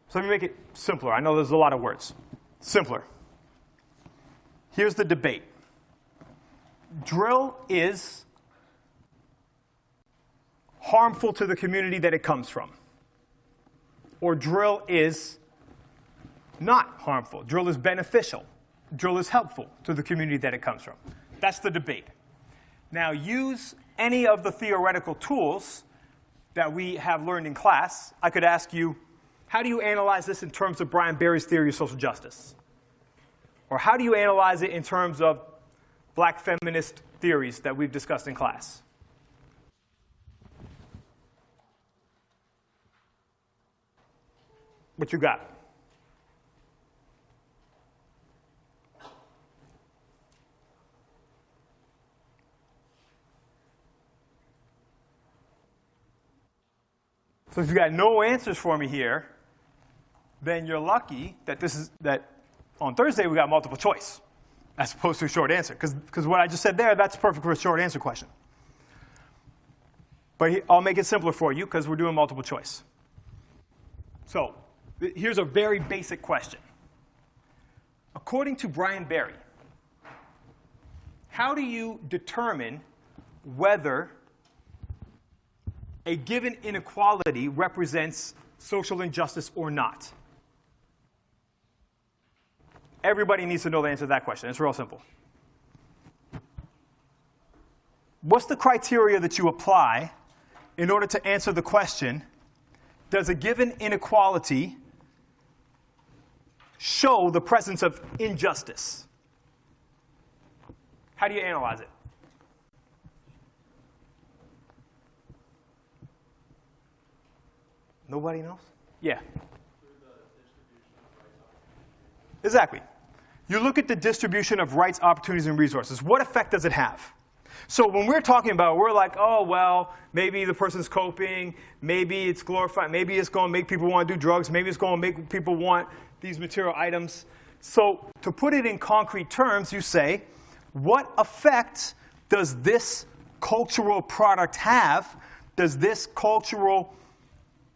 [SPEAKER 8] So let me make it simpler. I know there's a lot of words. Simpler. Here's the debate. Drill is harmful to the community that it comes from. Or drill is not harmful. Drill is beneficial. Drill is helpful to the community that it comes from. That's the debate. Now use any of the theoretical tools that we have learned in class. I could ask you, how do you analyze this in terms of Brian Barry's theory of social justice? Or how do you analyze it in terms of black feminist theories that we've discussed in class? What you got? So if you got no answers for me here, then you're lucky that on Thursday we got multiple choice as opposed to a short answer. Because what I just said there, that's perfect for a short answer question. But I'll make it simpler for you because we're doing multiple choice. So here's a very basic question. According to Brian Barry, how do you determine whether a given inequality represents social injustice or not? Everybody needs to know the answer to that question. It's real simple. What's the criteria that you apply in order to answer the question, does a given inequality show the presence of injustice? How do you analyze it? Nobody knows? Yeah. Exactly. You look at the distribution of rights, opportunities, and resources. What effect does it have? So when we're talking about it, we're like, oh, well, maybe the person's coping, maybe it's glorified, maybe it's going to make people want to do drugs, maybe it's going to make people want these material items. So to put it in concrete terms, you say, what effect does this cultural product have? Does this cultural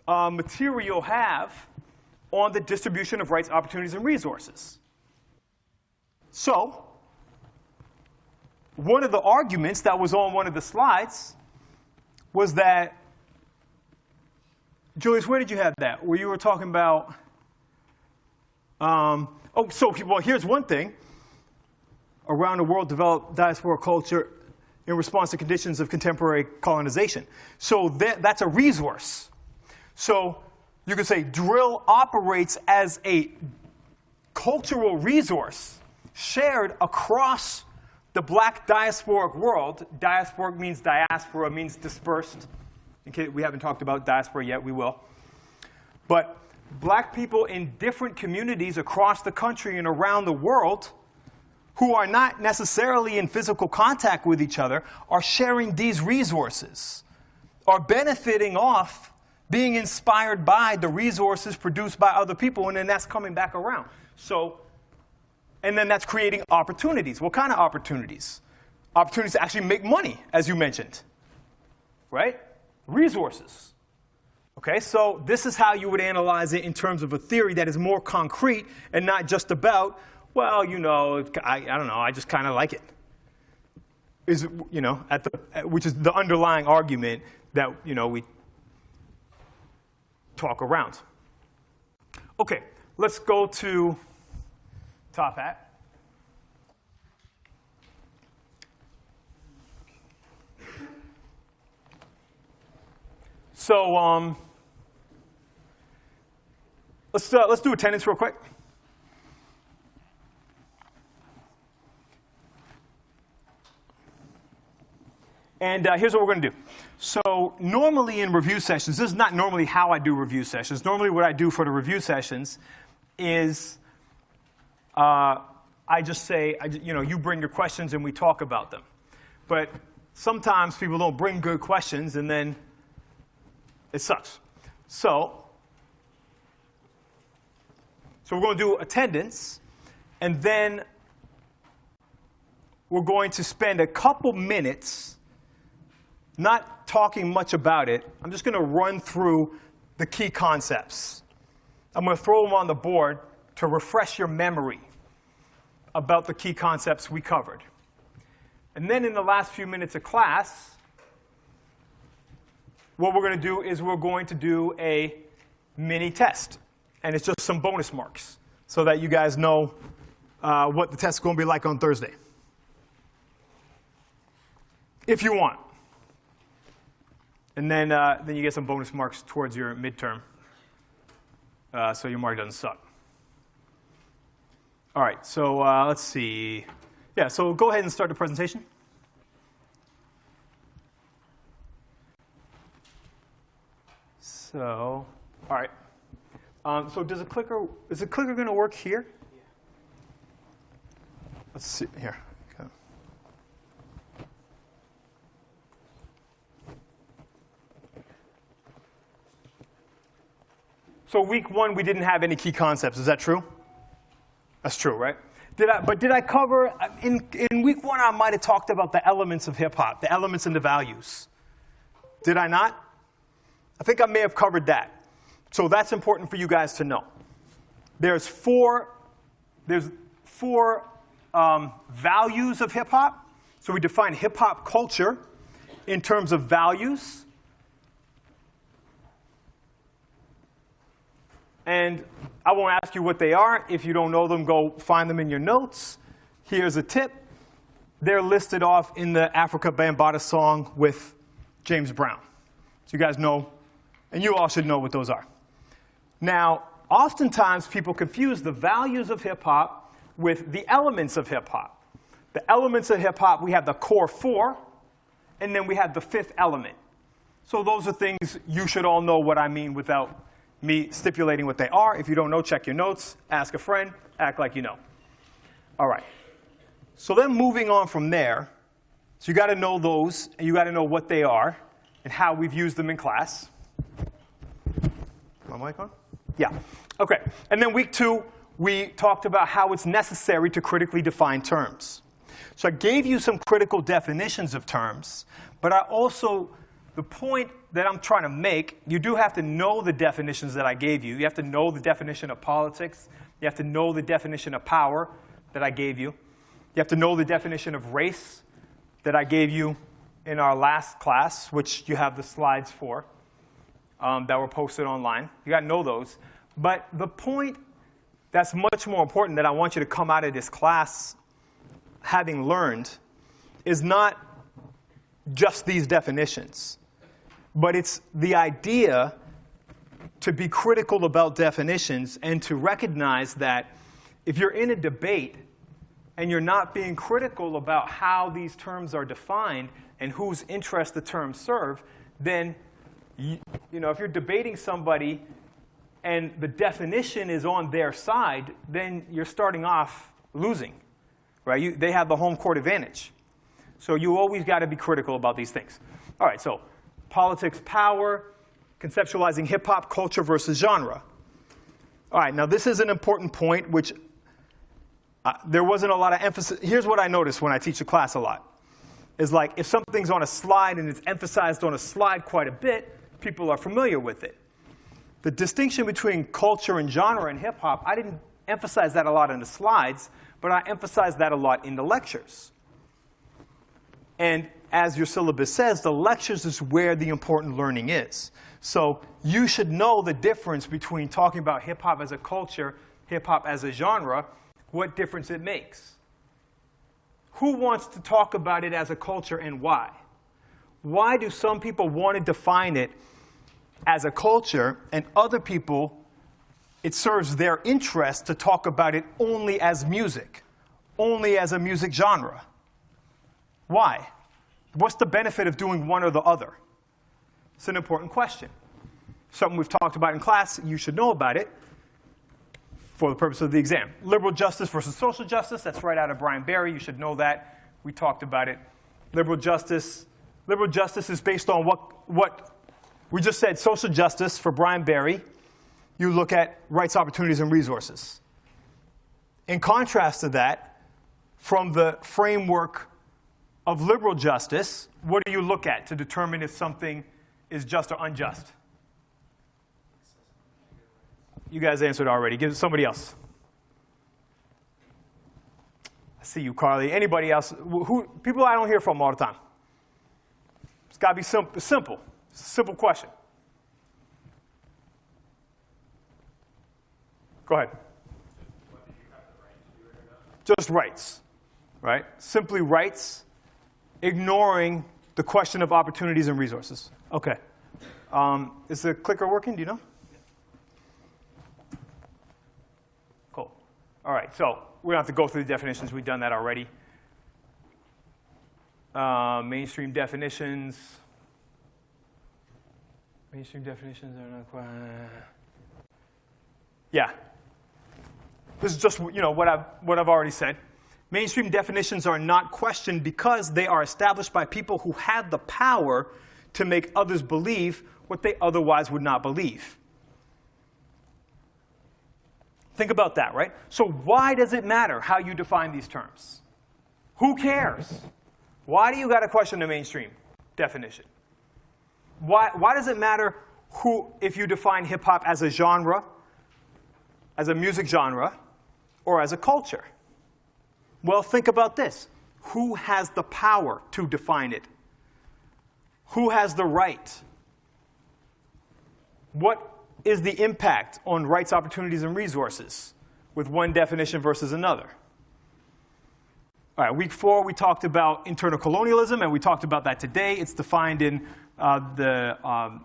[SPEAKER 8] material have on the distribution of rights, opportunities, and resources? So one of the arguments that was on one of the slides was that, Julius, where did you have that? Where you were talking about, well, here's one thing. Around the world developed diaspora culture in response to conditions of contemporary colonization. So that's a resource. So you could say drill operates as a cultural resource shared across the black diasporic world. Diasporic means diaspora, means dispersed. In case we haven't talked about diaspora yet, we will. But black people in different communities across the country and around the world who are not necessarily in physical contact with each other are sharing these resources, are benefiting off being inspired by the resources produced by other people, and then that's coming back around. So, and then that's creating opportunities. What kind of opportunities? Opportunities to actually make money, as you mentioned, right? Resources. Okay, so this is how you would analyze it in terms of a theory that is more concrete and not just about, well, you know, I don't know, I just kind of like it. Is, you know, which is the underlying argument that, you know, we talk around. Okay, let's go to Top Hat. So let's do attendance real quick. And here's what we're going to do. So normally in review sessions, this is not normally how I do review sessions. Normally what I do for the review sessions is I just say, you know, you bring your questions and we talk about them. But sometimes people don't bring good questions and then it sucks. So we're going to do attendance, and then we're going to spend a couple minutes not talking much about it. I'm just going to run through the key concepts. I'm going to throw them on the board to refresh your memory about the key concepts we covered. And then in the last few minutes of class, what we're going to do is we're going to do a mini test. And it's just some bonus marks so that you guys know what the test is going to be like on Thursday. If you want. And then you get some bonus marks towards your midterm, so your mark doesn't suck. All right, so let's see. Yeah, so go ahead and start the presentation. So, all right. So is the clicker going to work here? Yeah. Let's see here. Okay. So week 1, we didn't have any key concepts. Is that true? That's true, right? Did I cover, in week 1, I might have talked about the elements of hip hop, the elements and the values. Did I not? I think I may have covered that. So that's important for you guys to know. There's four values of hip hop. So we define hip-hop culture in terms of values. And I won't ask you what they are. If you don't know them, go find them in your notes. Here's a tip. They're listed off in the Africa Bambaataa song with James Brown. So you guys know, and you all should know what those are. Now, oftentimes people confuse the values of hip-hop with the elements of hip-hop. The elements of hip-hop, we have the core four, and then we have the fifth element. So those are things you should all know what I mean without me stipulating what they are. If you don't know, check your notes, ask a friend, act like you know. All right. So then moving on from there, so you got to know those, and you got to know what they are and how we've used them in class. My mic on? Yeah. OK. And then week 2, we talked about how it's necessary to critically define terms. So I gave you some critical definitions of terms, but I also, the point that I'm trying to make, you do have to know the definitions that I gave you. You have to know the definition of politics. You have to know the definition of power that I gave you. You have to know the definition of race that I gave you in our last class, which you have the slides for that were posted online. You got to know those. But the point that's much more important that I want you to come out of this class having learned is not just these definitions, but it's the idea to be critical about definitions and to recognize that if you're in a debate and you're not being critical about how these terms are defined and whose interest the terms serve, then you know, if you're debating somebody and the definition is on their side, then you're starting off losing. Right? They have the home court advantage. So you always got to be critical about these things. All right, so politics, power, conceptualizing hip-hop culture versus genre. All right, now this is an important point, which there wasn't a lot of emphasis. Here's what I notice when I teach a class a lot. Is like if something's on a slide and it's emphasized on a slide quite a bit, people are familiar with it. The distinction between culture and genre in hip-hop, I didn't emphasize that a lot in the slides, but I emphasize that a lot in the lectures. And as your syllabus says, the lectures is where the important learning is. So you should know the difference between talking about hip-hop as a culture, hip-hop as a genre, what difference it makes. Who wants to talk about it as a culture and why? Why do some people want to define it as a culture and other people, it serves their interest to talk about it only as music, only as a music genre? Why? What's the benefit of doing one or the other? It's an important question. Something we've talked about in class. You should know about it for the purpose of the exam. Liberal justice versus social justice. That's right out of Brian Barry. You should know that. We talked about it. Liberal justice is based on what we just said. Social justice for Brian Barry. You look at rights, opportunities, and resources. In contrast to that, from the framework of liberal justice, what do you look at to determine if something is just or unjust? You guys answered already. Give it to somebody else. I see you, Carly. Anybody else? People I don't hear from all the time. It's got to be simple. It's a simple question. Go ahead. Just rights, right? Simply rights, ignoring the question of opportunities and resources. Okay. Is the clicker working? Do you know? Cool. All right. So we don't have to go through the definitions. We've done that already. Mainstream definitions. Mainstream definitions are not quite. Yeah. This is just what I've already said. Mainstream definitions are not questioned because they are established by people who have the power to make others believe what they otherwise would not believe. Think about that, right? So why does it matter how you define these terms? Who cares? Why do you got to question the mainstream definition? Why does it matter if you define hip-hop as a genre, as a music genre, or as a culture? Well, think about this. Who has the power to define it? Who has the right? What is the impact on rights, opportunities, and resources with one definition versus another? All right, week 4, we talked about internal colonialism, and we talked about that today. It's defined in the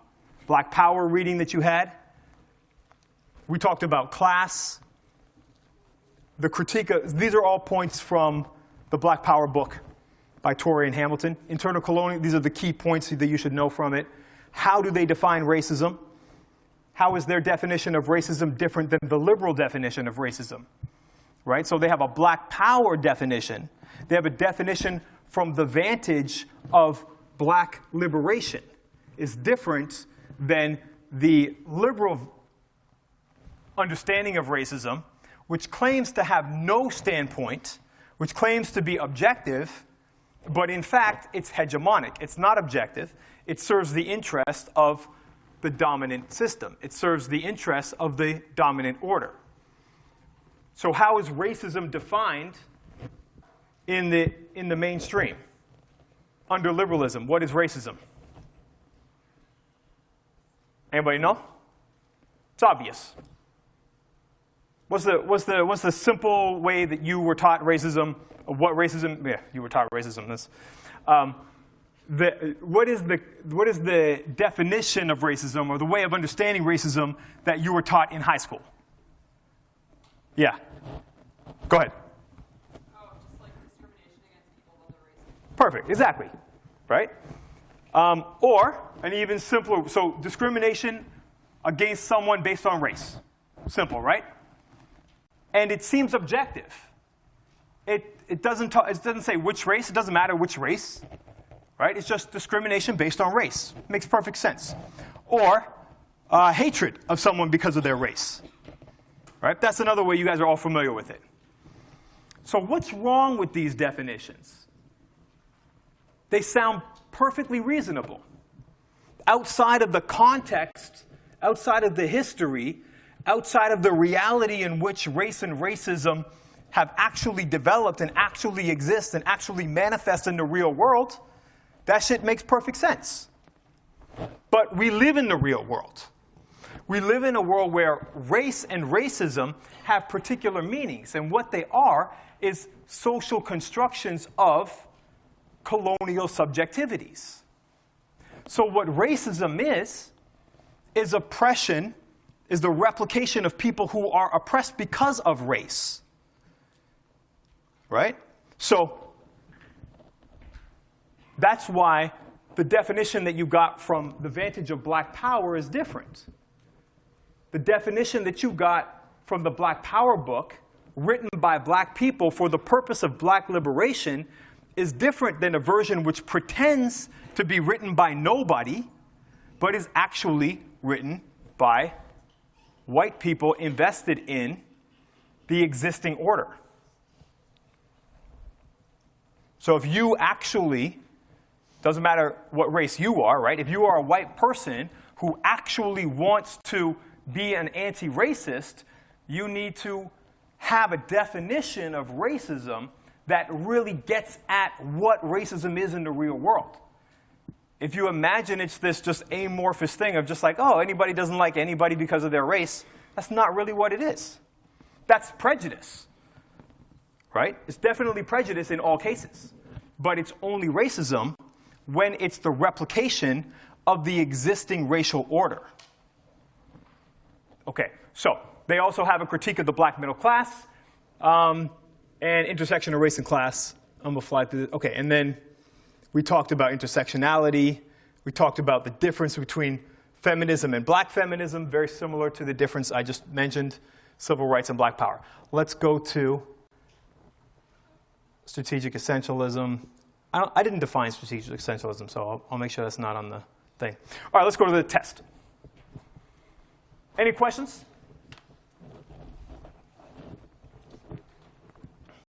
[SPEAKER 8] Black Power reading that you had. We talked about class. The critique of, these are all points from the Black Power book by Torrey and Hamilton. Internal colonialism, these are the key points that you should know from it. How do they define racism? How is their definition of racism different than the liberal definition of racism? Right? So they have a Black Power definition. They have a definition from the vantage of black liberation. Is different than the liberal understanding of racism, which claims to have no standpoint, which claims to be objective, but in fact, it's hegemonic. It's not objective. It serves the interest of the dominant system. It serves the interests of the dominant order. So how is racism defined in the mainstream? Under liberalism, what is racism? Anybody know? It's obvious. What's the simple way that you were taught racism? What racism? Yeah, you were taught racism. What is the definition of racism, or the way of understanding racism that you were taught in high school? Yeah. Go ahead.
[SPEAKER 11] Oh, just like discrimination against people of other races.
[SPEAKER 8] Perfect. Exactly. Right. Or an even simpler. So discrimination against someone based on race. Simple, right? And it seems objective. It doesn't say which race. It doesn't matter which race. Right? It's just discrimination based on race. Makes perfect sense. Or hatred of someone because of their race. Right? That's another way you guys are all familiar with it. So what's wrong with these definitions? They sound perfectly reasonable. Outside of the context, outside of the history, outside of the reality in which race and racism have actually developed and actually exist and actually manifest in the real world, that shit makes perfect sense. But we live in the real world. We live in a world where race and racism have particular meanings, and what they are is social constructions of colonial subjectivities. So what racism is oppression, is the replication of people who are oppressed because of race. Right? So that's why the definition that you got from the vantage of Black Power is different. The definition that you got from the Black Power book, written by black people for the purpose of black liberation, is different than a version which pretends to be written by nobody, but is actually written by white people invested in the existing order. So if you actually, doesn't matter what race you are, right? If you are a white person who actually wants to be an anti-racist, you need to have a definition of racism that really gets at what racism is in the real world. If you imagine it's this just amorphous thing of just like, oh, anybody doesn't like anybody because of their race, that's not really what it is. That's prejudice, right? It's definitely prejudice in all cases. But it's only racism when it's the replication of the existing racial order. Okay, so they also have a critique of the black middle class and intersection of race and class. I'm going to fly through this. Okay, and then we talked about intersectionality. We talked about the difference between feminism and black feminism, very similar to the difference I just mentioned, civil rights and black power. Let's go to strategic essentialism. I didn't define strategic essentialism, so I'll make sure that's not on the thing. All right, let's go to the test. Any questions?